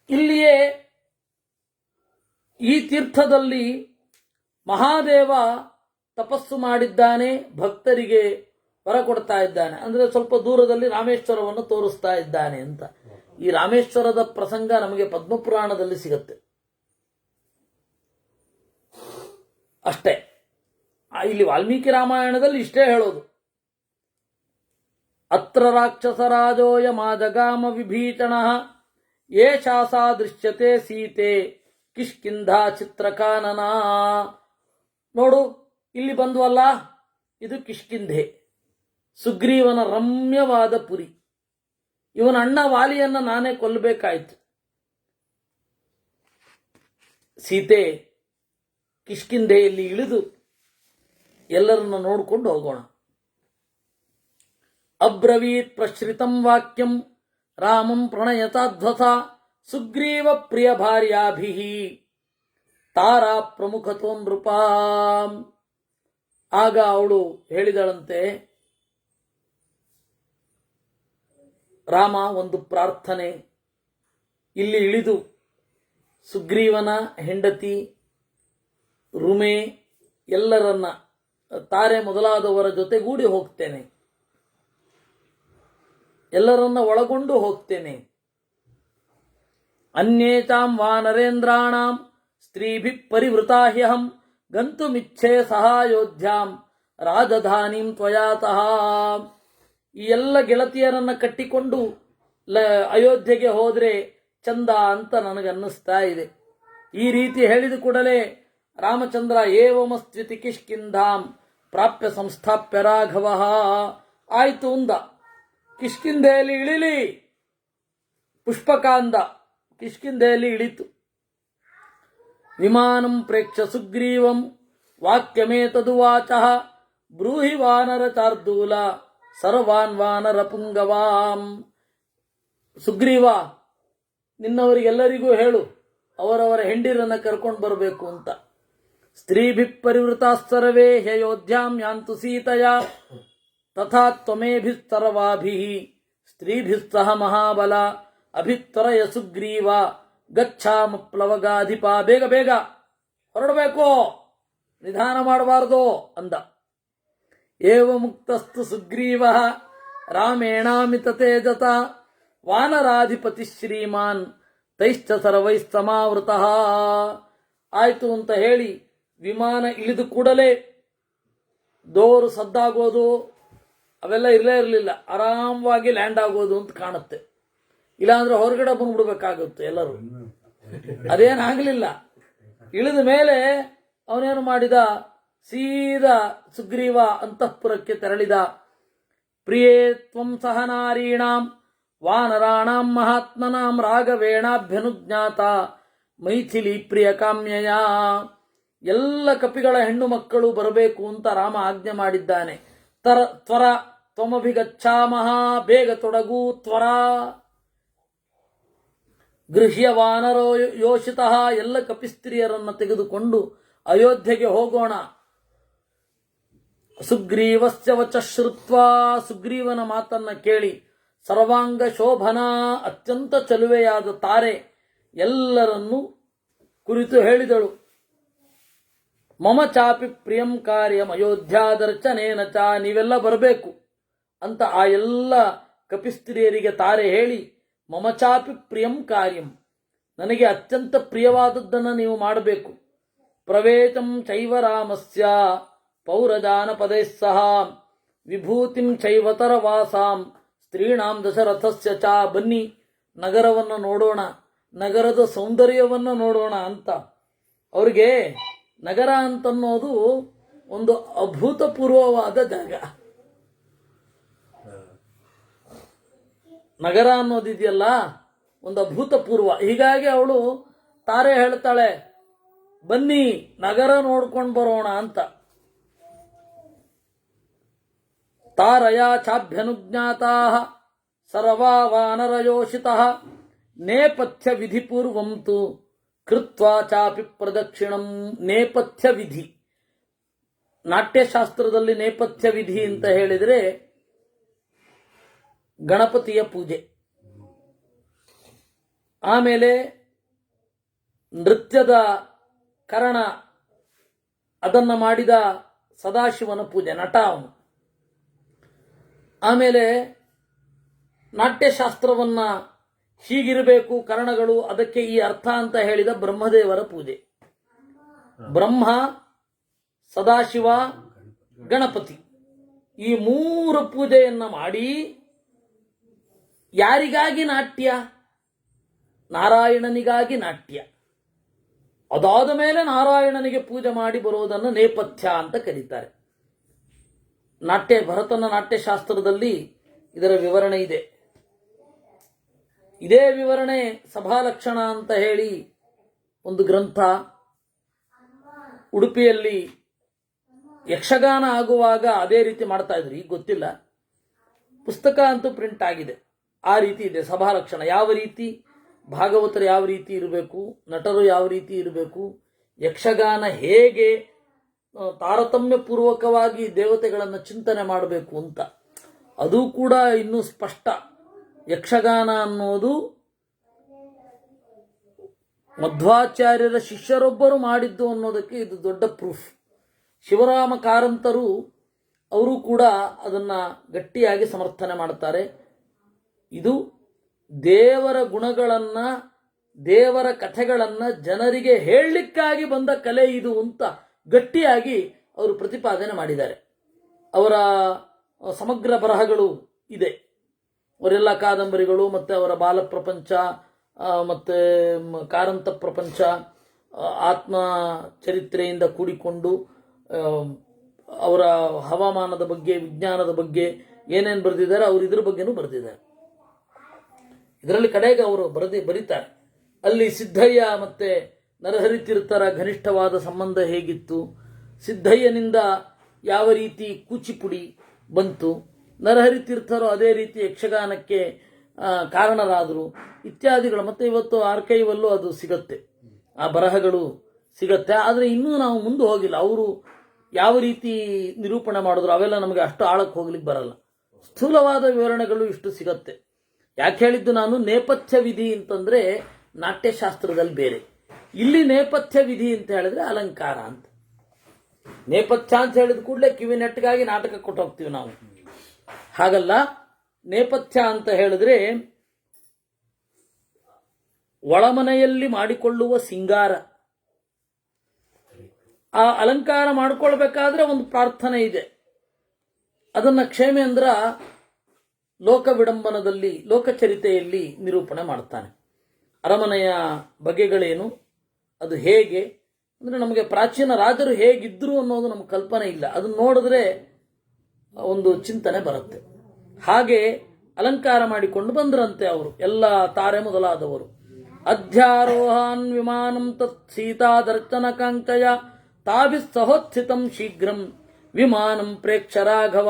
ಇಲ್ಲಿಯೇ ಈ ತೀರ್ಥದಲ್ಲಿ ಮಹಾದೇವ ತಪಸ್ಸು ಮಾಡಿದ್ದಾನೆ, ಭಕ್ತರಿಗೆ ವರ ಕೊಡ್ತಾ ಇದ್ದಾನೆ. ಅಂದ್ರೆ ಸ್ವಲ್ಪ ದೂರದಲ್ಲಿ ರಾಮೇಶ್ವರವನ್ನು ತೋರಿಸ್ತಾ ಇದ್ದಾನೆ ಅಂತ. ಈ ರಾಮೇಶ್ವರದ ಪ್ರಸಂಗ ನಮಗೆ ಪದ್ಮಪುರಾಣದಲ್ಲಿ ಸಿಗತ್ತೆ ಅಷ್ಟೇ. ಇಲ್ಲಿ ವಾಲ್ಮೀಕಿ ರಾಮಾಯಣದಲ್ಲಿ ಇಷ್ಟೇ ಹೇಳೋದು. ಅತ್ರ ರಾಕ್ಷಸರಾಜೋಯ ಮಾಜಗಾಮ ವಿಭೀಷಣ ಏಷಾಸಾ ದೃಶ್ಯತೆ ಸೀತೆ ಕಿಷ್ಕಿಂಧಾ ಚಿತ್ರಕಾನನ. ನೋಡು, ಇಲ್ಲಿ ಬಂದ್ವಲ್ಲ, ಇದು ಕಿಷ್ಕಿಂಧೆ, ಸುಗ್ರೀವನ ರಮ್ಯವಾದ ಪುರಿ. ಇವನ ಅಣ್ಣ ವಾಲಿಯನ್ನ ನಾನೇ ಕೊಲ್ಲಬೇಕಾಯ್ತು. ಸೀತೆ ಕಿಷ್ಕಿಂಧೆಯಲ್ಲಿ ಇಳಿದು ಎಲ್ಲರನ್ನ ನೋಡಿಕೊಂಡು ಹೋಗೋಣ. ಅಬ್ರವೀತ್ ಪ್ರಶ್ರಿತಂ ವಾಕ್ಯಂ ರಾಮಂ ಪ್ರಣಯತಾಧ್ವಸ ಸುಗ್ರೀವ ಪ್ರಿಯ ಭಾರ್ಯಾಭಿಃ ತಾರಾ ಪ್ರಮುಖತೋ ನೃಪ. ಆಗ ಅವಳು ಹೇಳಿದಳಂತೆ, ರಾಮ, ಒಂದು ಪ್ರಾರ್ಥನೆ. ಇಲ್ಲಿ ಇಳಿದು ಸುಗ್ರೀವನ ಹೆಂಡತಿ ರುಮೆ ಎಲ್ಲರನ್ನ, ತಾರೆ ಮೊದಲಾದವರ ಜೊತೆಗೂಡಿ ಹೋಗ್ತೇನೆ, ಎಲ್ಲರನ್ನ ಒಳಗೊಂಡು ಹೋಗ್ತೇನೆ. ಅನ್ಯೇತಾಂ ವಾನರೇಂದ್ರಾಣಾಂ ಸ್ತ್ರೀಭಿಃ ಪರಿವೃತಾಹ್ಯಹಂ ಗಂತುಮಿಚ್ಛೆ ಸಹಾಯೋಧ್ಯಾಂ ರಾಜಧಾನಿಂ ತ್ವಯಾತಃ. ಈ ಎಲ್ಲ ಗೆಳತಿಯರನ್ನ ಕಟ್ಟಿಕೊಂಡು ಅಯೋಧ್ಯೆಗೆ ಹೋದ್ರೆ ಚಂದ ಅಂತ ನನಗನ್ನಿಸ್ತಾ ಇದೆ. ಈ ರೀತಿ ಹೇಳಿದ ಕೂಡಲೇ ರಾಮಚಂದ್ರ ಏವಮಸ್ತ್ವಿತಿ ಕಿಷ್ಕಿಂಧಾಂ ಪ್ರಾಪ್ಯ ಸಂಸ್ಥಾಪ್ಯ ರಾಘವ. ಆಯ್ತು ಅಂದ. ಕಿಷ್ಕಿಂಧೆಯಲ್ಲಿ ಇಳಿಲಿ, ಪುಷ್ಪಕ ಅಂದ. ಕಿಷ್ಕಿಂಧೆಯಲ್ಲಿ ಇಳಿತು. ವಿಮಾನಂ ಪ್ರೇಕ್ಷ ಸುಗ್ರೀವಂ ವಾಕ್ಯಮೇತದುವಾಚಃ ಬ್ರೂಹಿ ವಾನರ ಚಾರ್ದೂಲ ಸರ್ವಾನ್ ವಾನರ ಪುಂಗವಾಂ. ಸುಗ್ರೀವ, ನಿನ್ನವರಿಗೆಲ್ಲರಿಗೂ ಹೇಳು, ಅವರವರ ಹೆಂಡಿರನ್ನ ಕರ್ಕೊಂಡು ಬರಬೇಕು ಅಂತ. ಸ್ತ್ರೀಭಿ ಪರಿವೃತಾಸ್ತರವೇ ಹ್ಯಯೋಧ್ಯಾಂ ಯಾಂತು ಸೀತೆಯ ತಥಾ ತ್ವಮೇಭಿಸ್ತರವಾಭಿಃ ಸ್ತ್ರೀಭಿಸ್ತಃ ಮಹಾಬಲ ಅಭಿತ್ತರಯ ಸುಗ್ರೀವ ಗಚ್ಛಾಮ ಪ್ಲವಗಾಧಿಪ. ಬೇಗ ಬೇಗ ಹೊರಡಬೇಕು, ನಿಧಾನ ಮಾಡಬಾರದು ಅಂದ. ಏವ ಮುಕ್ತಸ್ತು ಸುಗ್ರೀವ ರಾಮೇಣಾಮಿತ ತೇಜತ ವಾನರಾಧಿಪತಿ ಶ್ರೀಮಾನ್ ತೈಶ್ಚ ಸರ್ವೈಸ್ತಮಾವೃತಃ. ಆಯ್ತು ಅಂತ ಹೇಳಿ ವಿಮಾನ ಇಳಿದು ಕೂಡಲೇ ಡೋರು ಸದ್ದಾಗೋದು ಅವೆಲ್ಲ ಇರಲೇ ಇರಲಿಲ್ಲ. ಆರಾಮವಾಗಿ ಲ್ಯಾಂಡ್ ಆಗೋದು ಅಂತ ಕಾಣುತ್ತೆ. ಇಲ್ಲಾಂದ್ರೆ ಹೊರಗಡೆ ಬಂದ್ಬಿಡ್ಬೇಕಾಗುತ್ತೆ ಎಲ್ಲರೂ. ಅದೇನಾಗಲಿಲ್ಲ. ಇಳಿದ ಮೇಲೆ ಅವನೇನು ಮಾಡಿದ, ಸೀದಾ ಸುಗ್ರೀವ ಅಂತಃಪುರಕ್ಕೆ ತೆರಳಿದ. ಪ್ರಿಯೇ ತ್ವಂ ಸಹ ನಾರೀಣಾಂ ವಾನರಾಣಾಂ ಮಹಾತ್ಮನಾಂ ರಾಘವೇಣಾಭ್ಯನುಜ್ಞಾತ ಮೈಥಿಲಿ ಪ್ರಿಯ ಕಾಮ್ಯಯ. ಎಲ್ಲ ಕಪಿಗಳ ಹೆಣ್ಣು ಮಕ್ಕಳು ಬರಬೇಕು ಅಂತ ರಾಮ ಆಜ್ಞೆ ಮಾಡಿದ್ದಾನೆ. ತ್ವರ ತ್ವಮಭಿಗಚ್ಛಾಮಃ, ಬೇಗ ತೊಡಗು, ತ್ವರ. ಗೃಹ್ಯ ವಾನರೋ ಯೋಷಿತಃ, ಎಲ್ಲ ಕಪಿಸ್ತ್ರೀಯರನ್ನು ತೆಗೆದುಕೊಂಡು ಅಯೋಧ್ಯೆಗೆ ಹೋಗೋಣ. ಸುಗ್ರೀವಸ್ಯ ವಚ ಶ್ರುತ್ವಾ, ಸುಗ್ರೀವನ ಮಾತನ್ನ ಕೇಳಿ ಸರ್ವಾಂಗ ಶೋಭನ, ಅತ್ಯಂತ ಚಲುವೆಯಾದ ತಾರೆ ಎಲ್ಲರನ್ನೂ ಕುರಿತು ಹೇಳಿದಳು. ಮಮ ಚಾಪಿ ಪ್ರಿಯಂ ಕಾರ್ಯಂ ಅಯೋಧ್ಯಾದರ್ಶನೇನ ಚ, ನೀವೆಲ್ಲ ಬರಬೇಕು ಅಂತ ಆ ಎಲ್ಲ ಕಪಿಸ್ತ್ರೀಯರಿಗೆ ತಾರೆ ಹೇಳಿ, ಮಮ ಚಾಪಿ ಪ್ರಿಯಂ ಕಾರ್ಯಂ, ನನಗೆ ಅತ್ಯಂತ ಪ್ರಿಯವಾದದ್ದನ್ನು ನೀವು ಮಾಡಬೇಕು. ಪ್ರವೇಶಂ ಚೈವ ರಾಮಸ್ಯ ಪೌರಜಾನಪದೈಃ ಸಹ ವಿಭೂತಿಂ ಚೈವತರ ವಾಸಾಂ ಸ್ತ್ರೀಣಾಂ ದಶರಥಸ್ಯ ಚ. ಬನ್ನಿ, ನಗರವನ್ನು ನೋಡೋಣ, ನಗರದ ಸೌಂದರ್ಯವನ್ನು ನೋಡೋಣ ಅಂತ. ಅವ್ರಿಗೆ ನಗರ ಅಂತನ್ನೋದು ಒಂದು ಅಭೂತಪೂರ್ವವಾದ ಜಾಗ. ನಗರ ಅನ್ನೋದಿದೆಯಲ್ಲ, ಒಂದು ಅಭೂತಪೂರ್ವ. ಹೀಗಾಗಿ ಅವಳು ತಾರೆ ಹೇಳ್ತಾಳೆ, ಬನ್ನಿ ನಗರ ನೋಡ್ಕೊಂಡು ಬರೋಣ ಅಂತ. ತಾರಯಾ ಚಾಭ್ಯನುಜ್ಞಾತಾ ಸರ್ವಾ ವಾನರಯೋಷಿತಃ ನೇಪಥ್ಯ ವಿಧಿಪೂರ್ವಂ ತು ಕೃತ್ವಾ ಚಾಪಿ ಪ್ರದಕ್ಷಿಣಂ. ನೇಪಥ್ಯ ವಿಧಿ, ನಾಟ್ಯಶಾಸ್ತ್ರದಲ್ಲಿ ನೇಪಥ್ಯ ವಿಧಿ ಅಂತ ಹೇಳಿದರೆ ಗಣಪತಿಯ ಪೂಜೆ, ಆಮೇಲೆ ನೃತ್ಯದ ಕರಣ ಅದನ್ನು ಮಾಡಿದ ಸದಾಶಿವನ ಪೂಜೆ, ನಟ ಅವನು. ಆಮೇಲೆ ನಾಟ್ಯಶಾಸ್ತ್ರವನ್ನ ಹೀಗಿರಬೇಕು ಕರಣಗಳು, ಅದಕ್ಕೆ ಈ ಅರ್ಥ ಅಂತ ಹೇಳಿದ ಬ್ರಹ್ಮದೇವರ ಪೂಜೆ. ಬ್ರಹ್ಮ, ಸದಾಶಿವ, ಗಣಪತಿ ಈ ಮೂರು ಪೂಜೆಯನ್ನ ಮಾಡಿ, ಯಾರಿಗಾಗಿ ನಾಟ್ಯ? ನಾರಾಯಣನಿಗಾಗಿ ನಾಟ್ಯ. ಅದಾದ ಮೇಲೆ ನಾರಾಯಣನಿಗೆ ಪೂಜೆ ಮಾಡಿ ಬರುವುದನ್ನು ನೇಪಥ್ಯ ಅಂತ ಕರೀತಾರೆ. ಭರತನ ನಾಟ್ಯಶಾಸ್ತ್ರದಲ್ಲಿ ಇದರ ವಿವರಣೆ ಇದೆ. ಇದೇ ವಿವರಣೆ ಸಭಾಲಕ್ಷಣ ಅಂತ ಹೇಳಿ ಒಂದು ಗ್ರಂಥ, ಉಡುಪಿಯಲ್ಲಿ ಯಕ್ಷಗಾನ ಆಗುವಾಗ ಅದೇ ರೀತಿ ಮಾಡ್ತಾ ಇದ್ರು, ಈಗ ಗೊತ್ತಿಲ್ಲ. ಪುಸ್ತಕ ಅಂತೂ ಪ್ರಿಂಟ್ ಆಗಿದೆ. ಆ ರೀತಿ ಇದೆ ಸಭಾಲಕ್ಷಣ. ಯಾವ ರೀತಿ ಭಾಗವತರು ಯಾವ ರೀತಿ ಇರಬೇಕು, ನಟರು ಯಾವ ರೀತಿ ಇರಬೇಕು, ಯಕ್ಷಗಾನ ಹೇಗೆ ತಾರತಮ್ಯ ಪೂರ್ವಕವಾಗಿ ದೇವತೆಗಳನ್ನು ಚಿಂತನೆ ಮಾಡಬೇಕು ಅಂತ ಅದು ಕೂಡ ಇನ್ನೂ ಸ್ಪಷ್ಟ. ಯಕ್ಷಗಾನ ಅನ್ನೋದು ಮಧ್ವಾಚಾರ್ಯರ ಶಿಷ್ಯರೊಬ್ಬರು ಮಾಡಿದ್ದು ಅನ್ನೋದಕ್ಕೆ ಇದು ದೊಡ್ಡ ಪ್ರೂಫ್. ಶಿವರಾಮ ಕಾರಂತರು ಅವರು ಕೂಡ ಅದನ್ನು ಗಟ್ಟಿಯಾಗಿ ಸಮರ್ಥನೆ ಮಾಡ್ತಾರೆ. ಇದು ದೇವರ ಗುಣಗಳನ್ನು, ದೇವರ ಕಥೆಗಳನ್ನು ಜನರಿಗೆ ಹೇಳಲಿಕ್ಕಾಗಿ ಬಂದ ಕಲೆ ಇದು ಅಂತ ಗಟ್ಟಿಯಾಗಿ ಅವರು ಪ್ರತಿಪಾದನೆ ಮಾಡಿದ್ದಾರೆ. ಅವರ ಸಮಗ್ರ ಬರಹಗಳು ಇದೆ, ಅವರೆಲ್ಲ ಕಾದಂಬರಿಗಳು ಮತ್ತು ಅವರ ಬಾಲ ಪ್ರಪಂಚ ಮತ್ತು ಕಾರಂತ ಪ್ರಪಂಚ, ಆತ್ಮ ಚರಿತ್ರೆಯಿಂದ ಕೂಡಿಕೊಂಡು ಅವರ ಹವಾಮಾನದ ಬಗ್ಗೆ, ವಿಜ್ಞಾನದ ಬಗ್ಗೆ ಏನೇನು ಬರೆದಿದ್ದಾರೆ ಅವರು ಇದ್ರ ಬಗ್ಗೆನೂ ಬರೆದಿದ್ದಾರೆ. ಇದರಲ್ಲಿ ಕಡೆಗೆ ಅವರು ಬರೀತಾರೆ, ಅಲ್ಲಿ ಸಿದ್ಧಯ್ಯ ಮತ್ತು ನರಹರಿ ತೀರ್ಥರ ಘನಿಷ್ಠವಾದ ಸಂಬಂಧ ಹೇಗಿತ್ತು, ಸಿದ್ಧಯ್ಯನಿಂದ ಯಾವ ರೀತಿ ಕೂಚಿಪುಡಿ ಬಂತು, ನರಹರಿ ತೀರ್ಥರು ಅದೇ ರೀತಿ ಯಕ್ಷಗಾನಕ್ಕೆ ಕಾರಣರಾದರು ಇತ್ಯಾದಿಗಳು. ಮತ್ತು ಇವತ್ತು ಆರ್ಕೈವಲ್ಲೂ ಅದು ಸಿಗತ್ತೆ, ಆ ಬರಹಗಳು ಸಿಗತ್ತೆ. ಆದರೆ ಇನ್ನೂ ನಾವು ಮುಂದೆ ಹೋಗಿಲ್ಲ. ಅವರು ಯಾವ ರೀತಿ ನಿರೂಪಣೆ ಮಾಡಿದ್ರು ಅವೆಲ್ಲ ನಮಗೆ ಅಷ್ಟು ಆಳಕ್ಕೆ ಹೋಗ್ಲಿಕ್ಕೆ ಬರಲ್ಲ. ಸ್ಥೂಲವಾದ ವಿವರಣೆಗಳು ಇಷ್ಟು ಸಿಗತ್ತೆ. ಯಾಕೆ ಹೇಳಿದ್ದು ನಾನು ನೇಪಥ್ಯ ವಿಧಿ ಅಂತಂದರೆ ನಾಟ್ಯಶಾಸ್ತ್ರದಲ್ಲಿ ಬೇರೆ, ಇಲ್ಲಿ ನೇಪಥ್ಯ ವಿಧಿ ಅಂತ ಹೇಳಿದ್ರೆ ಅಲಂಕಾರ ಅಂತ. ನೇಪಥ್ಯ ಅಂತ ಹೇಳಿದ ಕೂಡಲೇ ಕಿವಿ ನೆಟ್ಟಗಾಗಿ ನಾಟಕ ಕೊಟ್ಟು ಹೋಗ್ತೀವಿ ನಾವು, ಹಾಗಲ್ಲ. ನೇಪಥ್ಯ ಅಂತ ಹೇಳಿದ್ರೆ ಒಳಮನೆಯಲ್ಲಿ ಮಾಡಿಕೊಳ್ಳುವ ಸಿಂಗಾರ. ಆ ಅಲಂಕಾರ ಮಾಡಿಕೊಳ್ಬೇಕಾದ್ರೆ ಒಂದು ಪ್ರಾರ್ಥನೆ ಇದೆ, ಅದನ್ನು ಕ್ಷೇಮೇಂದ್ರ ಲೋಕ ವಿಡಂಬನದಲ್ಲಿ, ಲೋಕಚರಿತೆಯಲ್ಲಿ ನಿರೂಪಣೆ ಮಾಡ್ತಾನೆ. ಅರಮನೆಯ ಬಗೆಗಳೇನು, ಅದು ಹೇಗೆ ಅಂದರೆ ನಮಗೆ ಪ್ರಾಚೀನ ರಾಜರು ಹೇಗಿದ್ರು ಅನ್ನೋದು ನಮಗೆ ಕಲ್ಪನೆ ಇಲ್ಲ. ಅದನ್ನು ನೋಡಿದ್ರೆ ಒಂದು ಚಿಂತನೆ ಬರುತ್ತೆ. ಹಾಗೆ ಅಲಂಕಾರ ಮಾಡಿಕೊಂಡು ಬಂದ್ರಂತೆ ಅವರು ಎಲ್ಲ ತಾರೆ ಮೊದಲಾದವರು. ಅಧ್ಯಾರೋಹಾನ್ ವಿಮಾನಂ ತತ್ ಸೀತಾ ದರ್ಶನ ಕಾಂಕ್ಷಯ ತಾಭಿಸ್ಸಹೋತ್ಥಿತಂ ಶೀಘ್ರಂ ವಿಮಾನಂ ಪ್ರೇಕ್ಷ ರಾಘವ.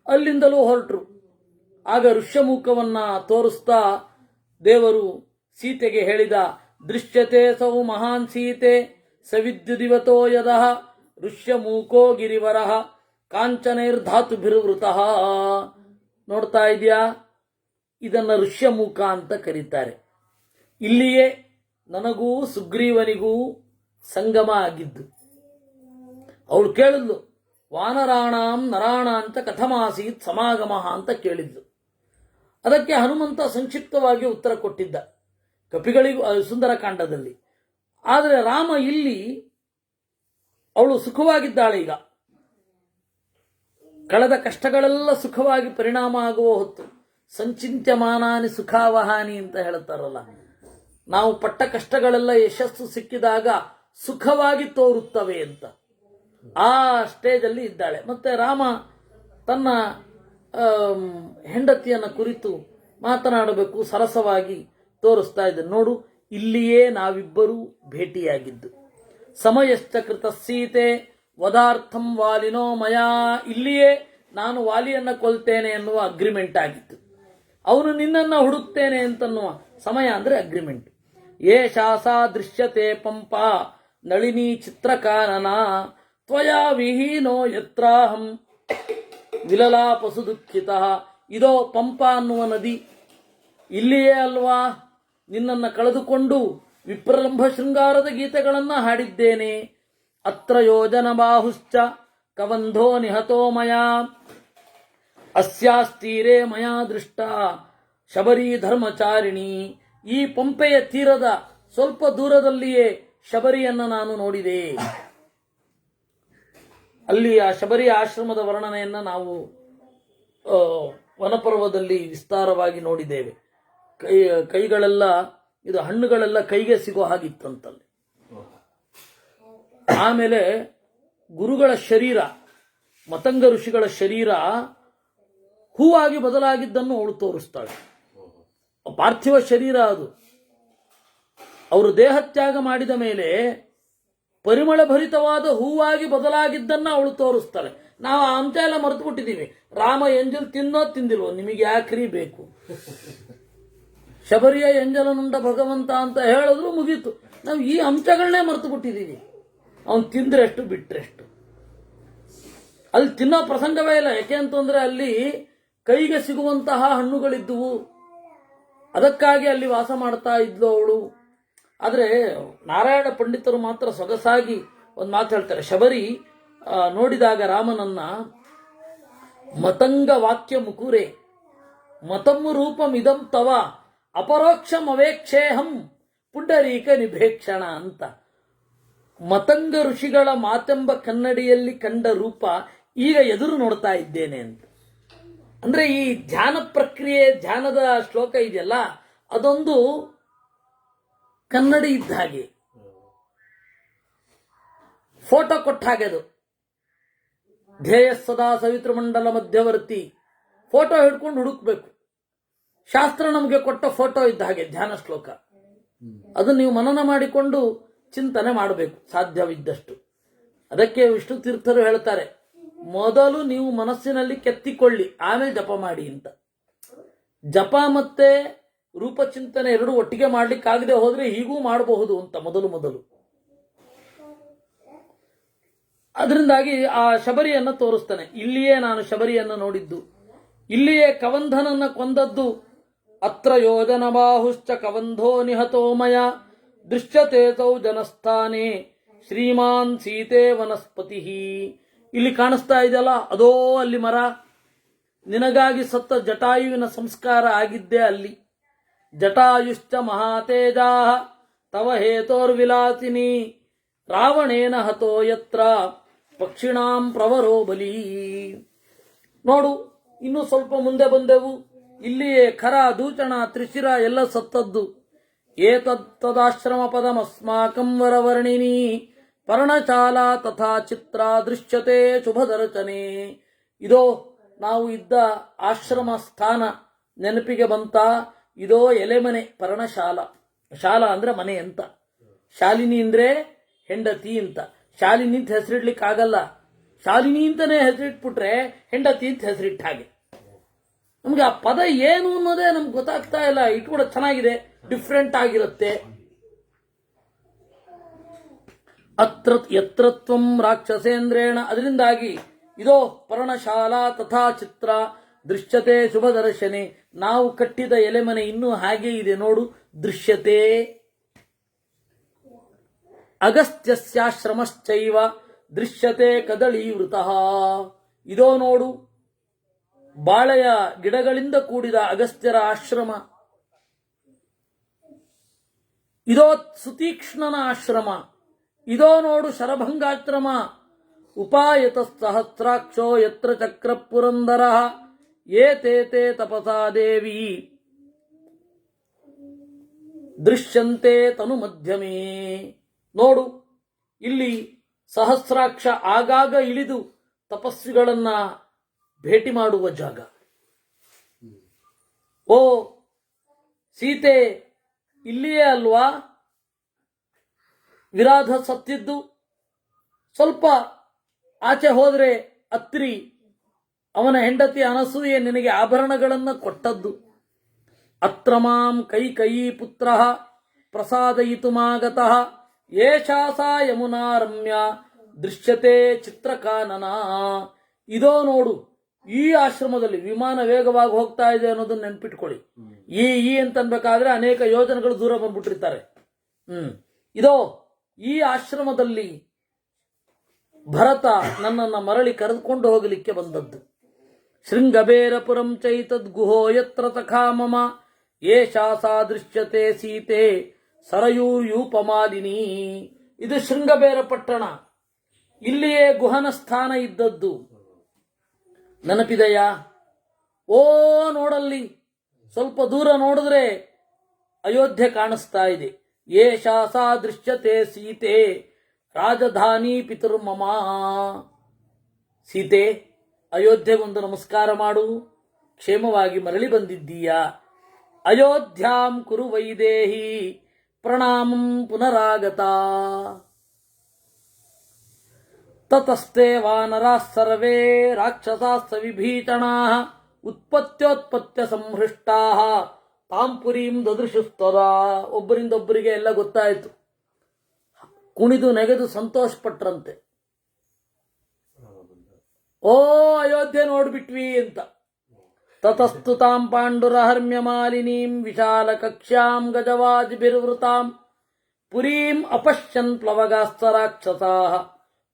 ಅಲ್ಲಿಂದಲೂ ಹೊರಟರು. ಆಗ ಋಷ್ಯಮುಖವನ್ನ ತೋರಿಸ್ತಾ ದೇವರು ಸೀತೆಗೆ ಹೇಳಿದ, ದೃಶ್ಯತೆ ಸೌ ಮಹಾನ್ ಸೀತೆ ಸವಿದ್ಯುದಿವತೋ ಯದಃ ಋಷ್ಯಮೂಕೋ ಗಿರಿವರಃ ಕಾಂಚನೈರ್ಧಾತುಭಿರ್ವೃತಃ. ನೋಡ್ತಾ ಇದೆಯಾ, ಇದನ್ನು ಋಷ್ಯಮೂಕ ಅಂತ ಕರೀತಾರೆ. ಇಲ್ಲಿಯೇ ನನಗೂ ಸುಗ್ರೀವನಿಗೂ ಸಂಗಮ ಆಗಿದ್ದು. ಅವಳು ಕೇಳಿದ್ಲು, ವಾನರಾಣಾಂ ನರಾಣಾಂಚ ಕಥಮಾಸೀತ್ ಸಮಾಗಮ ಅಂತ ಕೇಳಿದ್ಲು. ಅದಕ್ಕೆ ಹನುಮಂತ ಸಂಕ್ಷಿಪ್ತವಾಗಿ ಉತ್ತರ ಕೊಟ್ಟಿದ್ದ ಕಪಿಗಳಿಗೂ ಸುಂದರಕಾಂಡದಲ್ಲಿ. ಆದರೆ ರಾಮ ಇಲ್ಲಿ ಅವಳು ಸುಖವಾಗಿದ್ದಾಳೆ. ಈಗ ಕಳೆದ ಕಷ್ಟಗಳೆಲ್ಲ ಸುಖವಾಗಿ ಪರಿಣಾಮ ಆಗುವ ಹೊತ್ತು. ಸಂಚಿಂತ್ಯಮಾನಾನಿ ಸುಖಾವಹಾನಿ ಅಂತ ಹೇಳುತ್ತಾರಲ್ಲ, ನಾವು ಪಟ್ಟ ಕಷ್ಟಗಳೆಲ್ಲ ಯಶಸ್ಸು ಸಿಕ್ಕಿದಾಗ ಸುಖವಾಗಿ ತೋರುತ್ತವೆ ಅಂತ. ಆ ಸ್ಟೇಜಲ್ಲಿ ಇದ್ದಾಳೆ. ಮತ್ತೆ ರಾಮ ತನ್ನ ಹೆಂಡತಿಯನ್ನು ಕುರಿತು ಮಾತನಾಡಬೇಕು, ಸರಸವಾಗಿ ತೋರಿಸ್ತಾ ಇದ್ದಾನೆ. ನೋಡು, ಇಲ್ಲಿಯೇ ನಾವಿಬ್ಬರೂ ಭೇಟಿಯಾಗಿದ್ದು. ಸಮಯಶ್ಚ ಕೃತ ಸೀತೆ ವದಾರ್ಥಂ ವಾಲಿನೋ ಮಯಾ. ಇಲ್ಲಿಯೇ ನಾನು ವಾಲಿಯನ್ನು ಕೊಲ್ತೇನೆ ಎನ್ನುವ ಅಗ್ರಿಮೆಂಟ್ ಆಗಿತ್ತು. ಅವನು ನಿನ್ನನ್ನು ಹುಡುಕ್ತೇನೆ ಅಂತನ್ನುವ ಸಮಯ ಅಂದರೆ ಅಗ್ರಿಮೆಂಟ್. ಯೇ ಶಾಸಾ ದೃಶ್ಯತೆ ಪಂಪ ನಳಿನಿ ಚಿತ್ರಕಾನನ ತ್ವಯಾ ವಿಹೀನೋ ಯತ್ರಾಹಂ ವಿಲಲಾಪಸು ದುಃಖಿತ. ಇದೋ ಪಂಪ ಅನ್ನುವ ನದಿ, ಇಲ್ಲಿಯೇ ಅಲ್ವಾ ನಿನ್ನನ್ನು ಕಳೆದುಕೊಂಡು ವಿಪ್ರಲಂಭ ಶೃಂಗಾರದ ಗೀತೆಗಳನ್ನು ಹಾಡಿದ್ದೇನೆ. ಅತ್ರ ಯೋಜನ ಬಾಹುಶ್ಚ ಕವಂಧೋ ನಿಹತೋ ಮಯಾ ಅಸ್ಯಾಸ್ತೀರೇ ಮಯಾ ದೃಷ್ಟ ಶಬರಿ ಧರ್ಮಚಾರಿಣಿ. ಈ ಪಂಪೆಯ ತೀರದ ಸ್ವಲ್ಪ ದೂರದಲ್ಲಿಯೇ ಶಬರಿಯನ್ನು ನಾನು ನೋಡಿದೆ. ಅಲ್ಲಿ ಆ ಶಬರಿ ಆಶ್ರಮದ ವರ್ಣನೆಯನ್ನು ನಾವು ವನಪರ್ವದಲ್ಲಿ ವಿಸ್ತಾರವಾಗಿ ನೋಡಿದ್ದೇವೆ. ಕೈಗಳೆಲ್ಲ, ಇದು ಹಣ್ಣುಗಳೆಲ್ಲ ಕೈಗೆ ಸಿಗೋ ಹಾಗಿತ್ತಂತಲ್ಲಿ. ಆಮೇಲೆ ಗುರುಗಳ ಶರೀರ, ಮತಂಗ ಋಷಿಗಳ ಶರೀರ ಹೂವಾಗಿ ಬದಲಾಗಿದ್ದನ್ನು ಅವಳು ತೋರಿಸ್ತಾಳೆ. ಪಾರ್ಥಿವ ಶರೀರ ಅದು. ಅವರು ದೇಹತ್ಯಾಗ ಮಾಡಿದ ಮೇಲೆ ಪರಿಮಳ ಭರಿತವಾದ ಹೂವಾಗಿ ಬದಲಾಗಿದ್ದನ್ನ ಅವಳು ತೋರಿಸ್ತಾಳೆ. ನಾವು ಆ ಅಂಶ ಎಲ್ಲ ಮರೆತು ಬಿಟ್ಟಿದ್ದೀವಿ. ರಾಮ ಎಂಜಲ್ ತಿಂದಿಲ್ವೋ, ನಿಮಗೆ ಯಾಕ್ರಿ ಬೇಕು? ಶಬರಿಯ ಎಂಜಲನುಂಡ ಭಗವಂತ ಅಂತ ಹೇಳಿದ್ರು ಮುಗೀತು. ನಾವು ಈ ಅಂಶಗಳನ್ನೇ ಮರೆತು ಬಿಟ್ಟಿದ್ದೀವಿ. ಅವನು ತಿಂದ್ರೆಷ್ಟು ಬಿಟ್ರೆಷ್ಟು. ಅಲ್ಲಿ ತಿನ್ನೋ ಪ್ರಸಂಗವೇ ಇಲ್ಲ. ಯಾಕೆ ಅಂತಂದ್ರೆ ಅಲ್ಲಿ ಕೈಗೆ ಸಿಗುವಂತಹ ಹಣ್ಣುಗಳಿದ್ದುವು. ಅದಕ್ಕಾಗಿ ಅಲ್ಲಿ ವಾಸ ಮಾಡ್ತಾ ಇದ್ಲು ಅವಳು. ಆದರೆ ನಾರಾಯಣ ಪಂಡಿತರು ಮಾತ್ರ ಸೊಗಸಾಗಿ ಒಂದು ಮಾತು ಹೇಳ್ತಾರೆ. ಶಬರಿ ನೋಡಿದಾಗ ರಾಮನನ್ನ ಮತಂಗ ವಾಕ್ಯ ಮುಕುರೆ ಮತಂ ರೂಪಂ ಇದಂ ತವ ಅಪರೋಕ್ಷಂ ಅವೇಕ್ಷೇಹಂ ಪುಂಡರೀಕ ನಿಭೇಕ್ಷಣ ಅಂತ. ಮತಂಗ ಋಷಿಗಳ ಮಾತೆಂಬ ಕನ್ನಡಿಯಲ್ಲಿ ಕಂಡ ರೂಪ ಈಗ ಎದುರು ನೋಡ್ತಾ ಇದ್ದೇನೆ ಅಂತ. ಅಂದ್ರೆ ಈ ಧ್ಯಾನ ಪ್ರಕ್ರಿಯೆ, ಧ್ಯಾನದ ಶ್ಲೋಕ ಇದೆಯಲ್ಲ, ಅದೊಂದು ಕನ್ನಡಿ ಇದ್ದ ಹಾಗೆ, ಫೋಟೋ ಕೊಟ್ಟ ಹಾಗೆ. ಅದು ಧ್ಯೇಯ ಸದಾ ಸವಿತೃಮಂಡಲ ಮಧ್ಯವರ್ತಿ. ಫೋಟೋ ಹಿಡ್ಕೊಂಡು ಹುಡುಕ್ಬೇಕು. ಶಾಸ್ತ್ರ ನಮಗೆ ಕೊಟ್ಟ ಫೋಟೋ ಇದ್ದ ಹಾಗೆ ಧ್ಯಾನ ಶ್ಲೋಕ. ಅದು ನೀವು ಮನನ ಮಾಡಿಕೊಂಡು ಚಿಂತನೆ ಮಾಡಬೇಕು ಸಾಧ್ಯವಿದ್ದಷ್ಟು. ಅದಕ್ಕೆ ವಿಷ್ಣು ತೀರ್ಥರು ಹೇಳ್ತಾರೆ, ಮೊದಲು ನೀವು ಮನಸ್ಸಿನಲ್ಲಿ ಕೆತ್ತಿಕೊಳ್ಳಿ, ಆಮೇಲೆ ಜಪ ಮಾಡಿ ಅಂತ. ಜಪ ಮತ್ತೆ ರೂಪಚಿಂತನೆ ಎರಡು ಒಟ್ಟಿಗೆ ಮಾಡ್ಲಿಕ್ಕಾಗದೆ ಹೋದ್ರೆ ಹೀಗೂ ಮಾಡಬಹುದು ಅಂತ ಮೊದಲು. ಅದರಿಂದಾಗಿ ಆ ಶಬರಿಯನ್ನ ತೋರಿಸ್ತಾನೆ. ಇಲ್ಲಿಯೇ ನಾನು ಶಬರಿಯನ್ನ ನೋಡಿದ್ದು, ಇಲ್ಲಿಯೇ ಕವಂಧನನ್ನ ಕೊಂದದ್ದು. ಅತ್ರ ಯೋಜನ ಬಾಹುಶ್ಚ ಕವಂಧೋ ನಿಹತೋಮಯ ದೃಶ್ಯತೆ ತೌ ಜನಸ್ಥಾನೆ ಶ್ರೀಮಾನ್ ಸೀತೆ ವನಸ್ಪತಿ. ಇಲ್ಲಿ ಕಾಣಿಸ್ತಾ ಇದೆಯಲ್ಲ, ಅದೋ ಅಲ್ಲಿ ಮರ. ನಿನಗಾಗಿ ಸತ್ತ ಜಟಾಯುವಿನ ಸಂಸ್ಕಾರ ಆಗಿದ್ದೇ ಅಲ್ಲಿ. ಜಟಾಯುಶ್ಚ ಮಹಾತೇಜಾ ತವ ಹೇತೋರ್ವಿಲಾಸಿನಿ ರಾವಣೇನ ಹತೋ ಯತ್ರ ಪಕ್ಷಿಣಾಂ ಪ್ರವರೋ ಬಲಿ. ನೋಡು, ಇನ್ನು ಸ್ವಲ್ಪ ಮುಂದೆ ಬಂದೆವು. ಇಲ್ಲಿಯೇ ಖರ, ದೂಚಣ, ತ್ರಿಶಿರ ಎಲ್ಲ ಸತ್ತದ್ದು. ಏತದಾಶ್ರಮ ಪದಮಸ್ಮಾಕಂ ವರವರ್ಣಿನಿ ಪರ್ಣಶಾಲ ತಥಾ ಚಿತ್ರ ದೃಶ್ಯತೆ ಶುಭದರ್ಶನೆ. ಇದೋ ನಾವು ಇದ್ದ ಆಶ್ರಮ ಸ್ಥಾನ ನೆನಪಿಗೆ ಬಂತ. ಇದೋ ಎಲೆಮನೆ ಪರ್ಣಶಾಲ. ಶಾಲಾ ಅಂದ್ರೆ ಮನೆ ಅಂತ. ಶಾಲಿನಿ ಅಂದ್ರೆ ಹೆಂಡತಿ ಅಂತ. ಶಾಲಿನಿ ಅಂತ ಹೆಸರಿಡ್ಲಿಕ್ಕೆ ಆಗಲ್ಲ. ಶಾಲಿನಿ ಅಂತಾನೆ ಹೆಸರಿಟ್ಬಿಟ್ರೆ ಹೆಂಡತಿ ಅಂತ ಹೆಸರಿಟ್ಟ ಹಾಗೆ. ನಮ್ಗೆ ಆ ಪದ ಏನು ಅನ್ನೋದೇ ನಮ್ಗೆ ಗೊತ್ತಾಗ್ತಾ ಇಲ್ಲ. ಇದು ಕೂಡ ಚೆನ್ನಾಗಿದೆ, ಡಿಫ್ರೆಂಟ್ ಆಗಿರುತ್ತೆ. ಅತ್ರ ಯತ್ರತ್ವಂ ರಾಕ್ಷಸೇಂದ್ರೇಣ. ಅದರಿಂದಾಗಿ ಇದೋ ಪರ್ಣಶಾಲಾ ತಥಾ ಚಿತ್ರ ದೃಶ್ಯತೆ ಶುಭ ದರ್ಶನೆ. ನಾವು ಕಟ್ಟಿದ ಎಲೆಮನೆ ಇನ್ನೂ ಹಾಗೆ ಇದೆ ನೋಡು, ದೃಶ್ಯತೆ. ಅಗಸ್ತ್ಯಸ್ಯಾಶ್ರಮಶ್ಚೈವ ದೃಶ್ಯತೆ ಕದಳೀವೃತಃ. ಇದೋ ನೋಡು, ಬಾಳೆಯ ಗಿಡಗಳಿಂದ ಕೂಡಿದ ಅಗಸ್ತ್ಯರ ಆಶ್ರಮ. ಇದೋ ಸುತೀಕ್ಷ್ಣನ ಆಶ್ರಮ. ಇದೋ ನೋಡು ಶರಭಂಗಾಶ್ರಮ. ಉಪಾಯತ ಸಹಸ್ರಾಕ್ಷೋ ಯತ್ರ ಚಕ್ರ ಪುರಂದರ ಏತೇತೆ ತಪಸಾ ದೇವಿ ದೃಶ್ಯಂತೆ ತನು ಮಧ್ಯಮೇ. ನೋಡು, ಇಲ್ಲಿ ಸಹಸ್ರಾಕ್ಷ ಆಗಾಗ ಇಳಿದು ತಪಸ್ವಿಗಳನ್ನ ಭೇಟಿ ಮಾಡುವ ಜಾಗ. ಓ ಸೀತೆ, ಇಲ್ಲಿಯೇ ಅಲ್ವಾ ವಿರಾಧ ಸತ್ತಿದ್ದು? ಸ್ವಲ್ಪ ಆಚೆ ಹೋದ್ರೆ ಅತ್ರಿ, ಅವನ ಹೆಂಡತಿ ಅನಸೂಯೆ ನಿನಗೆ ಆಭರಣಗಳನ್ನು ಕೊಟ್ಟದ್ದು. ಅತ್ರ ಮಾಂ ಕೈಕಯಿ ಪುತ್ರ ಪ್ರಸಾದಯಿತುಮಾಗತಃ ಏಷಾ ಸಾ ಯಮುನಾ ರಮ್ಯ ದೃಶ್ಯತೆ ಚಿತ್ರಕಾನನ. ಇದೋ ನೋಡು, ಈ ಆಶ್ರಮದಲ್ಲಿ ವಿಮಾನ ವೇಗವಾಗಿ ಹೋಗ್ತಾ ಇದೆ ಅನ್ನೋದನ್ನ ನೆನ್ಪಿಟ್ಕೊಳ್ಳಿ. ಈ ಅಂತನ್ಬೇಕಾದ್ರೆ ಅನೇಕ ಯೋಜನೆಗಳು ದೂರ ಬಂದ್ಬಿಟ್ಟಿರ್ತಾರೆ. ಇದೋ ಈ ಆಶ್ರಮದಲ್ಲಿ ಭರತ ನನ್ನನ್ನು ಮರಳಿ ಕರೆದುಕೊಂಡು ಹೋಗಲಿಕ್ಕೆ ಬಂದದ್ದು. ಶೃಂಗಬೇರಪುರಂ ಚೈತದ್ ಗುಹೋ ಯತ್ರ ತಖಾ ಮಮ ಏಷಾ ಸಾ ದೃಶ್ಯತೆ ಸೀತೆ ಸರಯೂಯೂಪಮಾಲಿನಿ. ಇದು ಶೃಂಗಬೇರ ಪಟ್ಟಣ. ಇಲ್ಲಿಯೇ ಗುಹನ ಸ್ಥಾನ ಇದ್ದದ್ದು. ನೆನಪಿದೆಯಾ? ಓ ನೋಡಲ್ಲಿ, ಸ್ವಲ್ಪ ದೂರ ನೋಡಿದ್ರೆ ಅಯೋಧ್ಯೆ ಕಾಣಿಸ್ತಾ ಇದೆ. ಏಷಾ ಸಾ ದೃಶ್ಯತೆ ಸೀತೆ ರಾಜಧಾನಿ ಪಿತೃಮಮ. ಸೀತೆ, ಅಯೋಧ್ಯೆಗೊಂದು ನಮಸ್ಕಾರ ಮಾಡು. ಕ್ಷೇಮವಾಗಿ ಮರಳಿ ಬಂದಿದ್ದೀಯಾ. ಅಯೋಧ್ಯಾಂ ಕುರು ವೈದೇಹಿ ಪ್ರಣಾಮಂ ಪುನರಾಗತ. ತತಸ್ತೆ ವಾನರಾಃ ಸರ್ವೇ ರಾಕ್ಷಸಾಸ್ಸ ವಿಭೀಷಣಾಃ ಉತ್ಪತ್ತ್ಯೋತ್ಪತ್ತ್ಯ ಸಂಹೃಷ್ಟಾಃ ತಾಂ ಪುರೀಂ ದದೃಶುಸ್ತದಾ. ಒಬ್ಬರಿಂದೊಬ್ಬರಿಗೆ ಎಲ್ಲ ಗೊತ್ತಾಯಿತು. ಕುಣಿದು ನೆಗೆದು ಸಂತೋಷಪಟ್ರಂತೆ. ಓ ಅಯೋಧ್ಯೆ ನೋಡ್ಬಿಟ್ವಿ ಅಂತ. ತತಸ್ತು ತಾಂ ಪಾಂಡುರಹರ್ಮ್ಯ ಮಾಲಿನೀಂ ವಿಶಾಲ ಕಕ್ಷ್ಯಾಂ ಗಜವಾಜಿಭಿರ್ವೃತಾಂ ಪುರೀಂ ಅಪಶ್ಯನ್ ಪ್ಲವಗಾಸ್ತ ರಾಕ್ಷಸಾಃ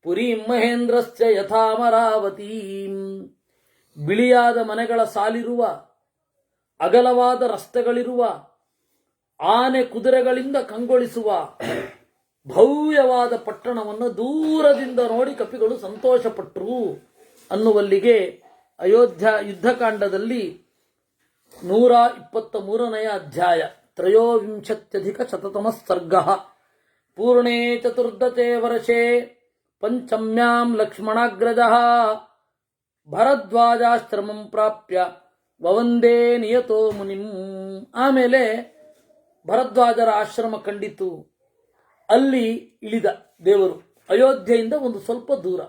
ಪುರೀಂ ಮಹೇಂದ್ರಸ್ಯ ಯಥಾಮರಾವತೀಂ. ಬಿಳಿಯಾದ ಮನೆಗಳ ಸಾಲಿರುವ, ಅಗಲವಾದ ರಸ್ತೆಗಳಿರುವ, ಆನೆ ಕುದುರೆಗಳಿಂದ ಕಂಗೊಳಿಸುವ ಭವ್ಯವಾದ ಪಟ್ಟಣವನ್ನು ದೂರದಿಂದ ನೋಡಿ ಕಪಿಗಳು ಸಂತೋಷಪಟ್ಟರು ಅನ್ನುವಲ್ಲಿಗೆ ಅಯೋಧ್ಯ ಯುದ್ಧಕಾಂಡದಲ್ಲಿ 123ನೇ ಅಧ್ಯಾಯ ತ್ರಯೋವಿಂಶತ್ಯಧಿಕ ಶತತಮಃ ಪೂರ್ಣೇ ಚತುರ್ದಶೇ ವರ್ಷೇ ಪಂಚಮ್ಯಾಂ ಲಕ್ಷ್ಮಣಾಗ್ರಜಃ ಭರದ್ವಾಜಾಶ್ರಮಂ ಪ್ರಾಪ್ಯ ವವಂದೇ ನಿಯತೋ ಮುನಿಂ. ಆಮೇಲೆ ಭರದ್ವಾಜರ ಆಶ್ರಮ ಕಂಡಿತು. ಅಲ್ಲಿ ಇಳಿದ ದೇವರು ಅಯೋಧ್ಯೆಯಿಂದ ಒಂದು ಸ್ವಲ್ಪ ದೂರ.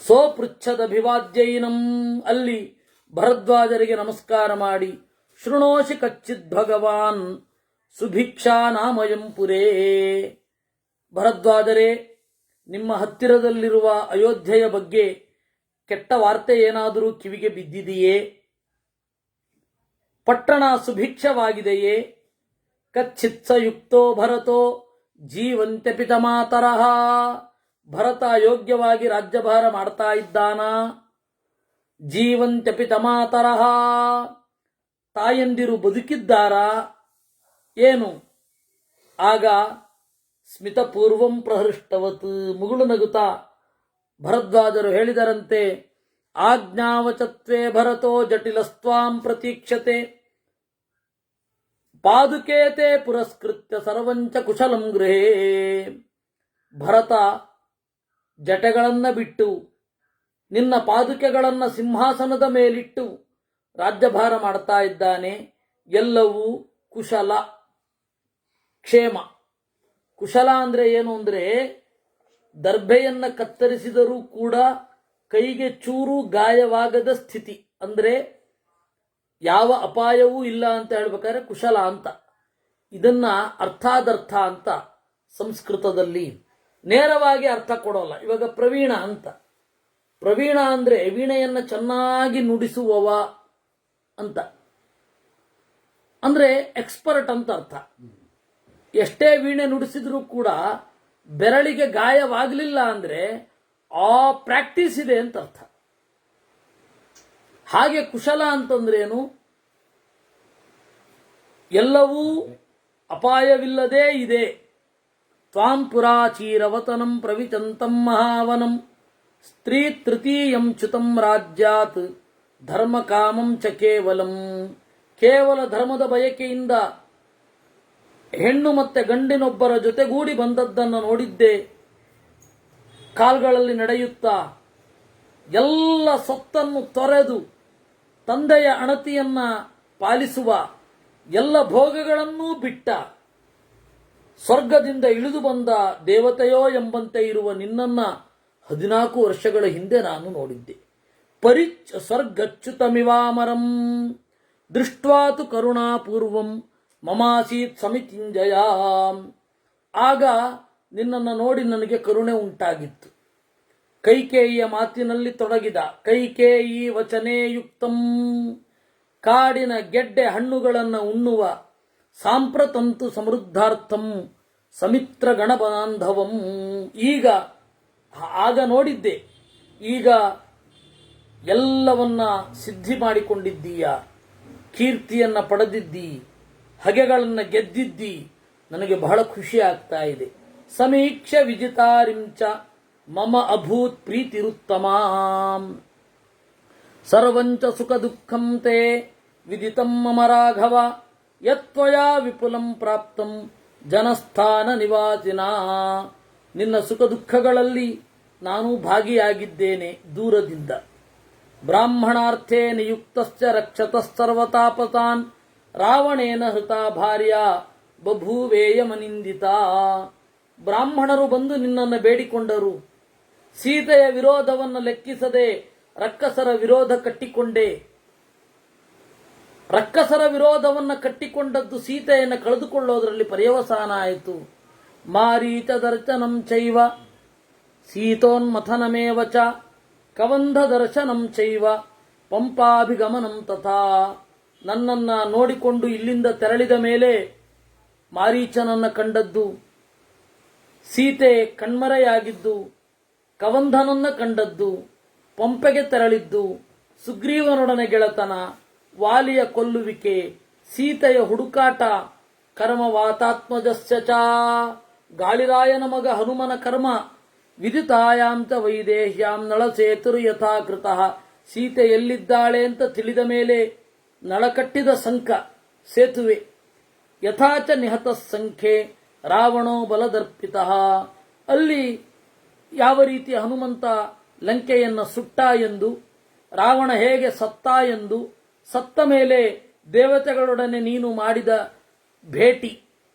ಸೋಪೃಚ್ಛದಭಿವಾದ್ಯೈನಂ, ಅಲ್ಲಿ ಭರದ್ವಾಜರಿಗೆ ನಮಸ್ಕಾರ ಮಾಡಿ ಶೃಣೋಷಿ ಕಚ್ಚಿದ್ ಭಗವಾನ್ ಸುಭಿಕ್ಷಾ ನಾಮಯಂ ಪುರೇ. ಭರದ್ವಾಜರೇ, ನಿಮ್ಮ ಹತ್ತಿರದಲ್ಲಿರುವ ಅಯೋಧ್ಯೆಯ ಬಗ್ಗೆ ಕೆಟ್ಟ ವಾರ್ತೆ ಏನಾದರೂ ಕಿವಿಗೆ ಬಿದ್ದಿದೆಯೇ? ಪಟ್ಟಣ ಸುಭಿಕ್ಷವಾಗಿದೆಯೇ? ಕಚ್ಚಿತ್ಸಯುಕ್ತೋ ಭರತೋ ಜೀವಂತ್ಯ ಪಿತಮಾತರಃ. ಭರತ ಯೋಗ್ಯವಾಗಿ ರಾಜ್ಯಭಾರ ಮಾಡ್ತಾ ಇದ್ದಾನಾ? ಜೀವಂತ್ಯ ಪಿತಮಾತರಃ, ತಾಯಂದಿರು ಬದುಕಿದ್ದಾರಾ ಏನು? ಆಗ ಸ್ಮಿತಪೂರ್ವಂ ಪ್ರಹೃಷ್ಟವತ್, ಮುಗುಳು ನಗುತ್ತಾ ಭರದ್ವಾಜರು ಹೇಳಿದರಂತೆ, ಆಜ್ಞಾವಚತ್ವೇ ಭರತೋ ಜಟಿಲಸ್ತ್ವಾಂ ಪ್ರತೀಕ್ಷತೆ ಪಾದುಕೇತೆ ಪುರಸ್ಕೃತ್ಯ ಸರ್ವಂಚ ಕುಶಲಂ ಗೃಹೇ. ಭರತ ಜಟೆಗಳನ್ನ ಬಿಟ್ಟು ನಿನ್ನ ಪಾದುಕೆಗಳನ್ನು ಸಿಂಹಾಸನದ ಮೇಲಿಟ್ಟು ರಾಜ್ಯಭಾರ ಮಾಡ್ತಾ ಇದ್ದಾನೆ. ಎಲ್ಲವೂ ಕುಶಲ, ಕ್ಷೇಮ. ಕುಶಲ ಅಂದ್ರೆ ಏನು ಅಂದ್ರೆ, ದರ್ಭೆಯನ್ನ ಕತ್ತರಿಸಿದರೂ ಕೂಡ ಕೈಗೆ ಚೂರು ಗಾಯವಾಗದ ಸ್ಥಿತಿ, ಅಂದ್ರೆ ಯಾವ ಅಪಾಯವೂ ಇಲ್ಲ ಅಂತ ಹೇಳ್ಬೇಕಾದ್ರೆ ಕುಶಲ ಅಂತ. ಇದನ್ನ ಅರ್ಥಾದರ್ಥ ಅಂತ ಸಂಸ್ಕೃತದಲ್ಲಿ ನೇರವಾಗಿ ಅರ್ಥ ಕೊಡೋಲ್ಲ. ಇವಾಗ ಪ್ರವೀಣ ಅಂತ, ಪ್ರವೀಣ ಅಂದ್ರೆ ವೀಣೆಯನ್ನ ಚೆನ್ನಾಗಿ ನುಡಿಸುವವ ಅಂತ, ಅಂದ್ರೆ ಎಕ್ಸ್ಪರ್ಟ್ ಅಂತ ಅರ್ಥ. ಎಷ್ಟೇ ವೀಣೆ ನುಡಿಸಿದ್ರೂ ಕೂಡ ಬೆರಳಿಗೆ ಗಾಯವಾಗಲಿಲ್ಲ ಅಂದ್ರೆ ಆ ಪ್ರಾಕ್ಟೀಸ್ ಇದೆ ಅಂತ ಅರ್ಥ. ಹಾಗೆ ಕುಶಲ ಅಂತಂದ್ರೇನು? ಎಲ್ಲವೂ ಅಪಾಯವಿಲ್ಲದೇ ಇದೆ. ತ್ವಾಂ ಪುರಾಚೀರವತನಂ ಪ್ರವಿಚಂತಂ ಮಹಾವನಂ ಸ್ತ್ರೀ ತೃತೀಯಂ ಚ್ಯುತಂ ರಾಜ್ಯಾತ್ ಧರ್ಮ ಕಾಮಂ ಚ ಕೇವಲಂ. ಕೇವಲ ಧರ್ಮದ ಬಯಕೆಯಿಂದ ಹೆಣ್ಣು ಮತ್ತೆ ಗಂಡಿನೊಬ್ಬರ ಜೊತೆಗೂಡಿ ಬಂದದ್ದನ್ನು ನೋಡಿದ್ದೆ. ಕಾಲ್ಗಳಲ್ಲಿ ನಡೆಯುತ್ತಾ ಎಲ್ಲ ಸೊತ್ತನ್ನು ತೊರೆದು ತಂದೆಯ ಅಣತಿಯನ್ನ ಪಾಲಿಸುವ, ಎಲ್ಲ ಭೋಗಗಳನ್ನೂ ಬಿಟ್ಟ, ಸ್ವರ್ಗದಿಂದ ಇಳಿದು ಬಂದ ದೇವತೆಯೋ ಎಂಬಂತೆ ಇರುವ ನಿನ್ನನ್ನ 14 ವರ್ಷಗಳ ಹಿಂದೆ ನಾನು ನೋಡಿದ್ದೆ. ಪರಿಚ್ ಸ್ವರ್ಗಚ್ಯುತಮಿವಾಮರಂ ದೃಷ್ಟ್ವಾತು ಕರುಣಾಪೂರ್ವಂ ಮಮಾಸೀತ್ ಸಮಿತಿಂಜಯ. ಆಗ ನಿನ್ನನ್ನು ನೋಡಿ ನನಗೆ ಕರುಣೆ ಉಂಟಾಗಿತ್ತು. ಕೈಕೇಯಿಯ ಮಾತಿನಲ್ಲಿ ತೊಡಗಿದ. ಕೈಕೇಯಿ ವಚನೇ ಯುಕ್ತಂ, ಕಾಡಿನ ಗೆಡ್ಡೆ ಹಣ್ಣುಗಳನ್ನು ಉಣ್ಣುವ, ಸಾಂಪ್ರತಂತು ಸಮೃದ್ಧಾರ್ಥಂ ಸಮಿತ್ರ ಗಣಬಾಂಧವಂ. ಆಗ ನೋಡಿದ್ದೆ, ಈಗ ಎಲ್ಲವನ್ನ ಸಿದ್ಧಿ ಮಾಡಿಕೊಂಡಿದ್ದೀಯ, ಕೀರ್ತಿಯನ್ನ ಪಡೆದಿದ್ದಿ, ಹಗೆಗಳನ್ನು ಗೆದ್ದಿದ್ದಿ. ನನಗೆ ಬಹಳ ಖುಷಿ ಆಗ್ತಾ ಇದೆ. ಸಮೀಕ್ಷ ವಿಜಿತಾರಿಂಚ ಮಮ ಅಭೂತ್ ಪ್ರೀತಿರುತ್ತಮಾಂ ಸರ್ವಂಚ ಸುಖ ದುಃಖಂ ತೇ ವಿದಿತಂ ಮಮ ರಾಘವ ಯತ್ವಯಾ ವಿಪುಲಂ ಪ್ರಾಪ್ತಂ ಜನಸ್ಥಾನ ನಿವಾಸಿನಾ. ನಿನ್ನ ಸುಖ ದುಃಖಗಳಲ್ಲಿ ನಾನು ಭಾಗಿಯಾಗಿದ್ದೇನೆ ದೂರದಿಂದ. ಬ್ರಾಹ್ಮಣಾರ್ಥೇ ನಿಯುಕ್ತಶ್ಚ ರಕ್ಷತಃ ಸರ್ವತಾಪಸಾನ್ ರಾವಣೇನ ಹೃತಾ ಭಾರ್ಯ ಬಭೂವೇಯಮನಿಂದಿತಾ. ಬ್ರಾಹ್ಮಣರು ಬಂದು ನಿನ್ನನ್ನು ಬೇಡಿಕೊಂಡರು, ಸೀತೆಯ ವಿರೋಧವನ್ನು ಲೆಕ್ಕಿಸದೆ ರಕ್ಕಸರ ವಿರೋಧ ಕಟ್ಟಿಕೊಂಡೆ. ರಕ್ಕಸರ ವಿರೋಧವನ್ನು ಕಟ್ಟಿಕೊಂಡದ್ದು ಸೀತೆಯನ್ನು ಕಳೆದುಕೊಳ್ಳೋದ್ರಲ್ಲಿ ಪರ್ಯವಸಾನ ಆಯಿತು. ಮಾರೀಚ ದರ್ಶನಂ ಚೈವ ಸೀತೋನ್ಮಥನಮೇವ ಚ ಕವಂಧ ದರ್ಶನಂ ಚೈವ ಪಂಪಾಭಿಗಮನಂ ತಥಾ. ನನ್ನನ್ನ ನೋಡಿಕೊಂಡು ಇಲ್ಲಿಂದ ತೆರಳಿದ ಮೇಲೆ ಮಾರೀಚನನ್ನ ಕಂಡದ್ದು, ಸೀತೆ ಕಣ್ಮರೆಯಾಗಿದ್ದು, ಕವಂಧನನ್ನ ಕಂಡದ್ದು, ಪಂಪೆಗೆ ತೆರಳಿದ್ದು, ಸುಗ್ರೀವನೊಡನೆ ಗೆಳತನ, ವಾಲಿಯ ಕೊಲ್ಲುವಿಕೆ, ಸೀತೆಯ ಹುಡುಕಾಟ, ಕರ್ಮವಾತಾತ್ಮಜಸ್ಯ ಚ ಗಾಳಿರಾಯನ ಮಗ ಹನುಮನ ಕರ್ಮ, ವಿದಿತಾಯಾಂ ಚ ವೈದೇಹ್ಯಾಂ ನಳಸೇತುರು ಯಥಾಕೃತಃ. ಸೀತೆ ಎಲ್ಲಿದ್ದಾಳೆ ಅಂತ ತಿಳಿದ ಮೇಲೆ ನಳಕಟ್ಟಿದ ಸಂಕ ಸೇತುವೆ, ಯಥಾಚ ನಿಹತ ಸಂಖ್ಯೆ ರಾವಣೋ ಬಲದರ್ಪಿತಃ. ಅಲ್ಲಿ ಯಾವ ರೀತಿ ಹನುಮಂತ ಲಂಕೆಯನ್ನು ಸುಟ್ಟ ಎಂದು, ರಾವಣ ಹೇಗೆ ಸತ್ತ ಎಂದು, ಸತ್ತ ಮೇಲೆ ದೇವತೆಗಳೊಡನೆ ನೀನು ಮಾಡಿದ ಭೇಟಿ,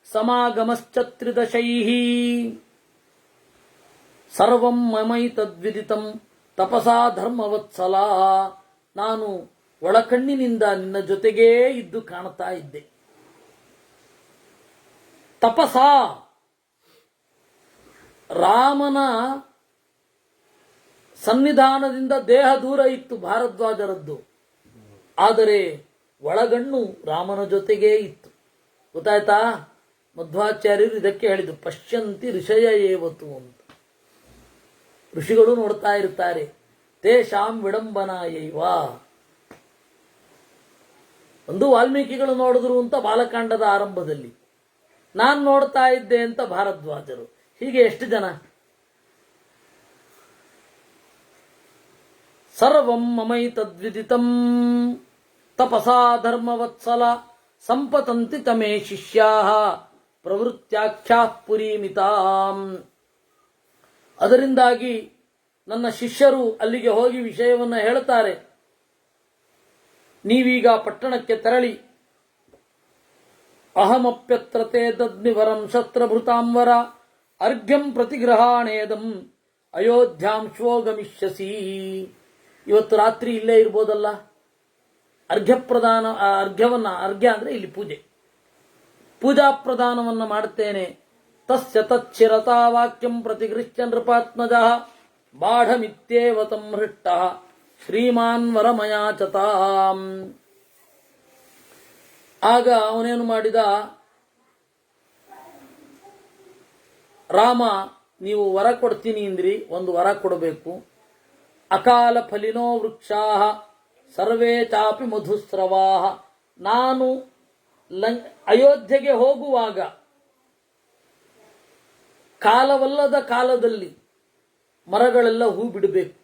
ಸಮಾಗಮಶ್ಚತ್ರಿದಶೈಹಿ ಸರ್ವಂ ಮಮೈ ತದ್ವಿದಿತಂ ತಪಸಾ ಧರ್ಮವತ್ಸಲ. ನಾನು ಒಳಕಣ್ಣಿನಿಂದ ನಿನ್ನ ಜೊತೆಗೇ ಇದ್ದು ಕಾಣ್ತಾ ಇದ್ದೆ. ತಪಸಾ, ರಾಮನ ಸನ್ನಿಧಾನದಿಂದ ದೇಹ ದೂರ ಇತ್ತು ಭಾರದ್ವಾಜರದ್ದು, ಆದರೆ ಒಳಗಣ್ಣು ರಾಮನ ಜೊತೆಗೇ ಇತ್ತು. ಗೊತ್ತಾಯ್ತಾ? ಮಧ್ವಾಚಾರ್ಯರು ಇದಕ್ಕೆ ಹೇಳಿದ್ರು, ಪಶ್ಯಂತಿ ಋಷಯ ಏವತು ಅಂತ. ಋಷಿಗಳು ನೋಡ್ತಾ ಇರ್ತಾರೆ. ತೇಷಾಂ ವಿಡಂಬನಾಯೈವ. ಒಂದು ವಾಲ್ಮೀಕಿಗಳು ನೋಡಿದ್ರು ಅಂತ ಬಾಲಕಾಂಡದ ಆರಂಭದಲ್ಲಿ, ನಾನ್ ನೋಡ್ತಾ ಇದ್ದೆ ಅಂತ ಭಾರದ್ವಾಜರು. ಹೀಗೆ ಎಷ್ಟು ಜನ? ಸರ್ವಂ ಮಮೈ ತದ್ವಿದಿತಂ ತಪಸಾ ಧರ್ಮವತ್ಸಲ ಸಂಪತಂತಿ ತಮೇ ಶಿಷ್ಯಾಃ ಪ್ರವೃತ್ತ್ಯಾಖ್ಯಾಃ ಪುರೀಮಿತಾಂ. ಅದರಿಂದಾಗಿ ನನ್ನ ಶಿಷ್ಯರು ಅಲ್ಲಿಗೆ ಹೋಗಿ ವಿಷಯವನ್ನು ಹೇಳುತ್ತಾರೆ. ನೀವೀಗ ಪಟ್ಟಣಕ್ಕೆ ತೆರಳಿ, ಅಹಮಪ್ಯತ್ರ ತೇ ದದ್ನಿವರಂ ಶಸ್ತ್ರಭೃತಾಂವರ ಅರ್ಘ್ಯಂ ಪ್ರತಿಗ್ರಹಾಣೇದಂ ಅಯೋಧ್ಯಾಂ ಶ್ವೋಗಮಿಷ್ಯಸಿ. ಇವತ್ತು ರಾತ್ರಿ ಇಲ್ಲೇ ಇರ್ಬೋದಲ್ಲ. ಅರ್ಘ್ಯ ಅಂದ್ರೆ ಇಲ್ಲಿ ಪೂಜೆ, ಪೂಜಾ ಪ್ರದಾನವನ್ನ ಮಾಡುತ್ತೇನೆ. ತಸ್ಯ ತಚ್ಚಿರತಾ ವಾಕ್ಯಂ ಪ್ರತಿಗೃಹ್ಯ ನೃಪಾತ್ಮಜಃ ಬಾಢಮಿತ್ಯೇವ ತಂ ಹೃಷ್ಟಃ ಶ್ರೀಮಾನ್ ವರಮಯಾಚತಾಂ. ಆಗ ಅವನೇನು ಮಾಡಿದ, ರಾಮ ನೀವು ವರ ಕೊಡ್ತೀನಿ ಅಂದ್ರಿ, ಒಂದು ವರ ಕೊಡಬೇಕು. ಅಕಾಲ ಫಲಿನೋ ವೃಕ್ಷಾಃ ಸರ್ವೇ ಚಾಪಿ ಮಧುಸ್ರವಾಃ. ನಾನು ಅಯೋಧ್ಯೆಗೆ ಹೋಗುವಾಗ ಕಾಲವಲ್ಲದ ಕಾಲದಲ್ಲಿ ಮರಗಳೆಲ್ಲ ಹೂ ಬಿಡಬೇಕು,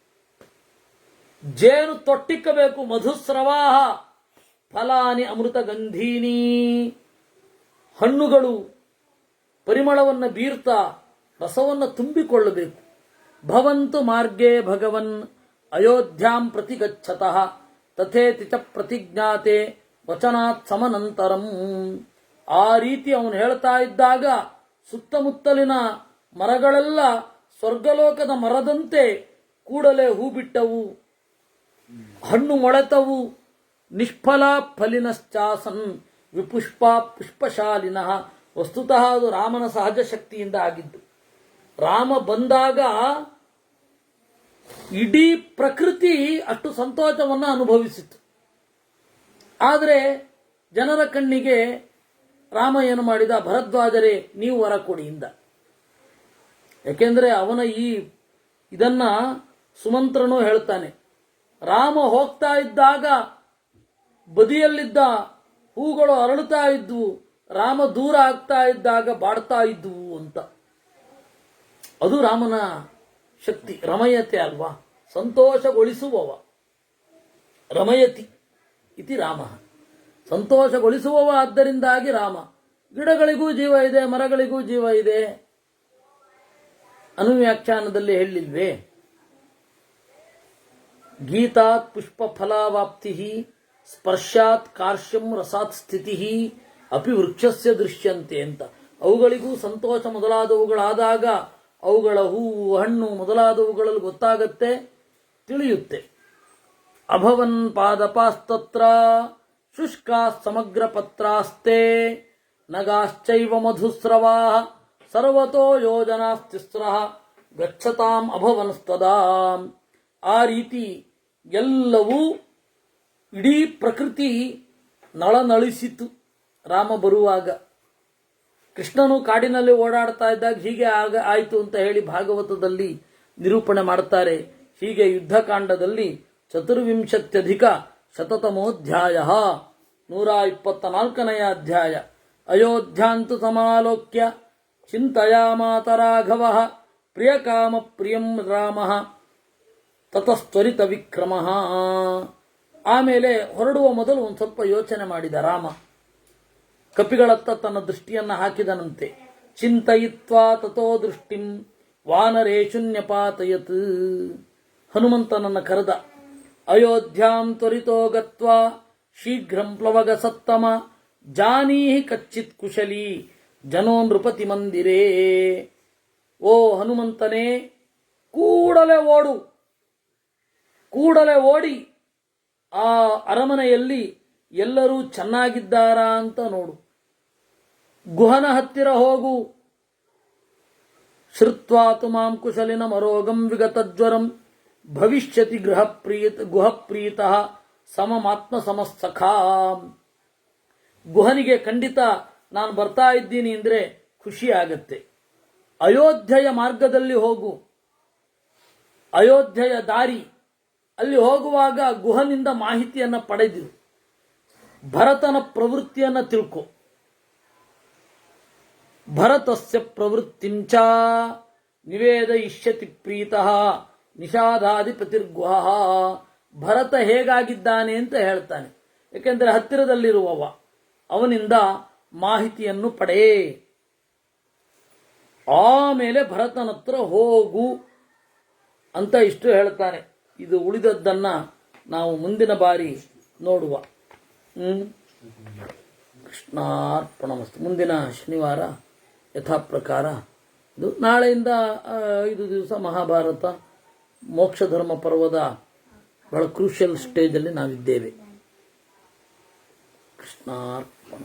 ಜೇನು ತೊಟ್ಟಿಕ್ಕಬೇಕು. ಮಧುಸ್ರವಾಹ ಫಲಾನಿ ಅಮೃತ ಗಂಧೀನಿ. ಹಣ್ಣುಗಳು ಪರಿಮಳವನ್ನು ಬೀರ್ತಾ ರಸವನ್ನು ತುಂಬಿಕೊಳ್ಳಬೇಕು. ಭವಂತು ಮಾರ್ಗೇ ಭಗವನ್ ಅಯೋಧ್ಯಾಂ ಪ್ರತಿ ಗಚ್ಚತಃ ತಥೇತಿ ಚ ಪ್ರತಿಜ್ಞಾತೆ ವಚನಾತ್ ಸಮನಂತರಂ. ಆ ರೀತಿ ಅವನು ಹೇಳ್ತಾ ಇದ್ದಾಗ ಸುತ್ತಮುತ್ತಲಿನ ಮರಗಳೆಲ್ಲ ಸ್ವರ್ಗಲೋಕದ ಮರದಂತೆ ಕೂಡಲೇ ಹೂ ಬಿಟ್ಟವು, ಹಣ್ಣು ಮೊಳೆತವು. ನಿಷ್ಫಲ ಫಲಿನಶ್ಚಾಸನ್ ವಿಪುಷ್ಪ ಪುಷ್ಪಶಾಲಿನಃ. ವಸ್ತುತಃ ಅದು ರಾಮನ ಸಹಜ ಶಕ್ತಿಯಿಂದ ಆಗಿದ್ದು. ರಾಮ ಬಂದಾಗ ಇಡೀ ಪ್ರಕೃತಿ ಅಷ್ಟು ಸಂತೋಷವನ್ನು ಅನುಭವಿಸಿತು. ಆದರೆ ಜನರ ಕಣ್ಣಿಗೆ ರಾಮ ಏನು ಮಾಡಿದ, ಭರದ್ವಾಜರೇ ನೀವು ವರ ಕೊಡಿ ಇಂದ. ಯಾಕೆಂದ್ರೆ ಅವನ ಇದನ್ನ ಸುಮಂತ್ರನು ಹೇಳ್ತಾನೆ. ರಾಮ ಹೋಗ್ತಾ ಇದ್ದಾಗ ಬದಿಯಲ್ಲಿದ್ದ ಹೂಗಳು ಅರಳುತ್ತಾ ಇದ್ವು, ರಾಮ ದೂರ ಆಗ್ತಾ ಇದ್ದಾಗ ಬಾಡ್ತಾ ಇದ್ವು ಅಂತ. ಅದು ರಾಮನ ಶಕ್ತಿ, ರಮಯತೆ ಅಲ್ವಾ, ಸಂತೋಷಗೊಳಿಸುವವ. ರಮಯತಿ ಇತಿ ರಾಮ, ಸಂತೋಷಗೊಳಿಸುವವ. ಆದ್ದರಿಂದಾಗಿ ರಾಮ. ಗಿಡಗಳಿಗೂ ಜೀವ ಇದೆ, ಮರಗಳಿಗೂ ಜೀವ ಇದೆ. ಅನುವ್ಯಾಖ್ಯಾನದಲ್ಲಿ ಹೇಳಿಲ್ವೇ, ಗೀತಾತ್ ಪುಷ್ಪ ಫಲಾವಾಪ್ತಿ ಸ್ಪರ್ಶಾತ್ ಕಾರ್ಶ್ಯಂ ರಸಾತ್ ಸ್ಥಿತಿ ಅಪಿ ವೃಕ್ಷಸ್ಯ ದೃಶ್ಯಂತೆ ಅಂತ. ಅವುಗಳಿಗೂ ಸಂತೋಷ ಮೊದಲಾದವುಗಳಾದಾಗ ಅವುಗಳ ಹೂವು ಹಣ್ಣು ಮೊದಲಾದವುಗಳಲ್ಲಿ ಗೊತ್ತಾಗತ್ತೆ, ತಿಳಿಯುತ್ತೆ. ಅಭವನ್ ಪಾದಪಾಸ್ತತ್ರ ಶುಷ್ಕಾ ಸಮಗ್ರ ಪತ್ರಾಸ್ತೆ ನಗಾಶ್ಚೈವ ಮಧುಸ್ರವಾ ಸರ್ವತೋ ಯೋಜನಾಸ್ತಿಸ್ರ ಗಚ್ಚತಾಂ ಅಭವನ್ಸ್ತದಾ. ಆ ರೀತಿ ಎಲ್ಲವೂ ಇಡೀ ಪ್ರಕೃತಿ ನಳನಳಿಸಿತು ರಾಮ ಬರುವಾಗ. ಕೃಷ್ಣನು ಕಾಡಿನಲ್ಲಿ ಓಡಾಡ್ತಾ ಇದ್ದಾಗ ಹೀಗೆ ಆಯಿತು ಅಂತ ಹೇಳಿ ಭಾಗವತದಲ್ಲಿ ನಿರೂಪಣೆ ಮಾಡ್ತಾರೆ. ಹೀಗೆ ಯುದ್ಧಕಾಂಡದಲ್ಲಿ 24,000 124ನೇ ಅಧ್ಯಾಯ. ಅಯೋಧ್ಯಾಂತು ಸಮಾಲೋಕ್ಯ ಚಿಂತಯಾಮಾತ ರಾಘವ ಪ್ರಿಯಕಾಮ ಪ್ರಿಯಂ ರಾಮ ತತಸ್ತ್ವರಿತ ವಿಕ್ರಮ. ಆಮೇಲೆ ಹೊರಡುವ ಮೊದಲು ಒಂದು ಸ್ವಲ್ಪ ಯೋಚನೆ ಮಾಡಿದ ರಾಮ. ಕಪಿಗಳತ್ತ ತನ್ನ ದೃಷ್ಟಿಯನ್ನು ಹಾಕಿದನಂತೆ. ಚಿಂತಯಿತ್ವಾ ತಥೋ ದೃಷ್ಟಿಂ ವಾನರೇಶು ನ್ಯಪಾತಯತ್. ಹನುಮಂತನನ್ನು ಕರೆದ. ಅಯೋಧ್ಯಾಂ ತ್ವರಿತೋ ಗತ್ವಾ ಶೀಘ್ರಂ ಪ್ಲವಗ ಸತ್ತಮ ಜಾನೀಹಿ ಕಚ್ಚಿತ್ ಕುಶಲಿ ಜನೋ ನೃಪತಿ ಮಂದಿರೇ. ಓ ಹನುಮಂತನೇ, ಕೂಡಲೇ ಓಡಿ ಆ ಅರಮನೆಯಲ್ಲಿ ಎಲ್ಲರೂ ಚೆನ್ನಾಗಿದ್ದಾರಾ ಅಂತ ನೋಡು. ಗುಹನ ಹತ್ತಿರ ಹೋಗು. ಶ್ರುತ್ವಾತು ಮಾಂ ಕುಶಲಿನ ಮರೋಗಂ ವಿಗತಜ್ವರಂ ಭವಿಷ್ಯತಿ ಗುಹಪ್ರೀತಃ ಸಮಮಾತ್ಮ ಸಮಸ್ಸಖಾ. ಗುಹನಿಗೆ ಖಂಡಿತ ನಾನು ಬರ್ತಾ ಇದ್ದೀನಿ ಅಂದರೆ ಖುಷಿ ಆಗತ್ತೆ. ಅಯೋಧ್ಯೆಯ ಮಾರ್ಗದಲ್ಲಿ ಹೋಗು. ಅಯೋಧ್ಯೆಯ ದಾರಿ ಅಲ್ಲಿ ಹೋಗುವಾಗ ಗುಹನಿಂದ ಮಾಹಿತಿಯನ್ನು ಪಡೆದಿರು. ಭರತನ ಪ್ರವೃತ್ತಿಯನ್ನು ತಿಳ್ಕೊ. ಭರತಸ್ಯ ಪ್ರವೃತ್ತಿಂಚ ನಿವೇದಯಿಷ್ಯತಿ ಪ್ರೀತಃ ನಿಷಾದಾಧಿಪತಿರ್ಗುಹ. ಭರತ ಹೇಗಾಗಿದ್ದಾನೆ ಅಂತ ಹೇಳ್ತಾನೆ. ಯಾಕೆಂದರೆ ಹತ್ತಿರದಲ್ಲಿರುವವ, ಅವನಿಂದ ಮಾಹಿತಿಯನ್ನು ಪಡೆ. ಆಮೇಲೆ ಭರತನತ್ರ ಹೋಗು ಅಂತ ಇಷ್ಟು ಹೇಳ್ತಾನೆ. ಇದು ಉಳಿದದ್ದನ್ನ ನಾವು ಮುಂದಿನ ಬಾರಿ ನೋಡುವ. ಕೃಷ್ಣಾರ್ಪಣಮಸ್ತು. ಮುಂದಿನ ಶನಿವಾರ ಯಥಾಪ್ರಕಾರ ಇದು. ನಾಳೆಯಿಂದ 5 ದಿವಸ ಮಹಾಭಾರತ ಮೋಕ್ಷ ಧರ್ಮ ಪರ್ವದ ಬಹಳ ಕ್ರೂಷಿಯಲ್ ಸ್ಟೇಜಲ್ಲಿ ನಾವಿದ್ದೇವೆ. ಕೃಷ್ಣಾರ್ಪಣ.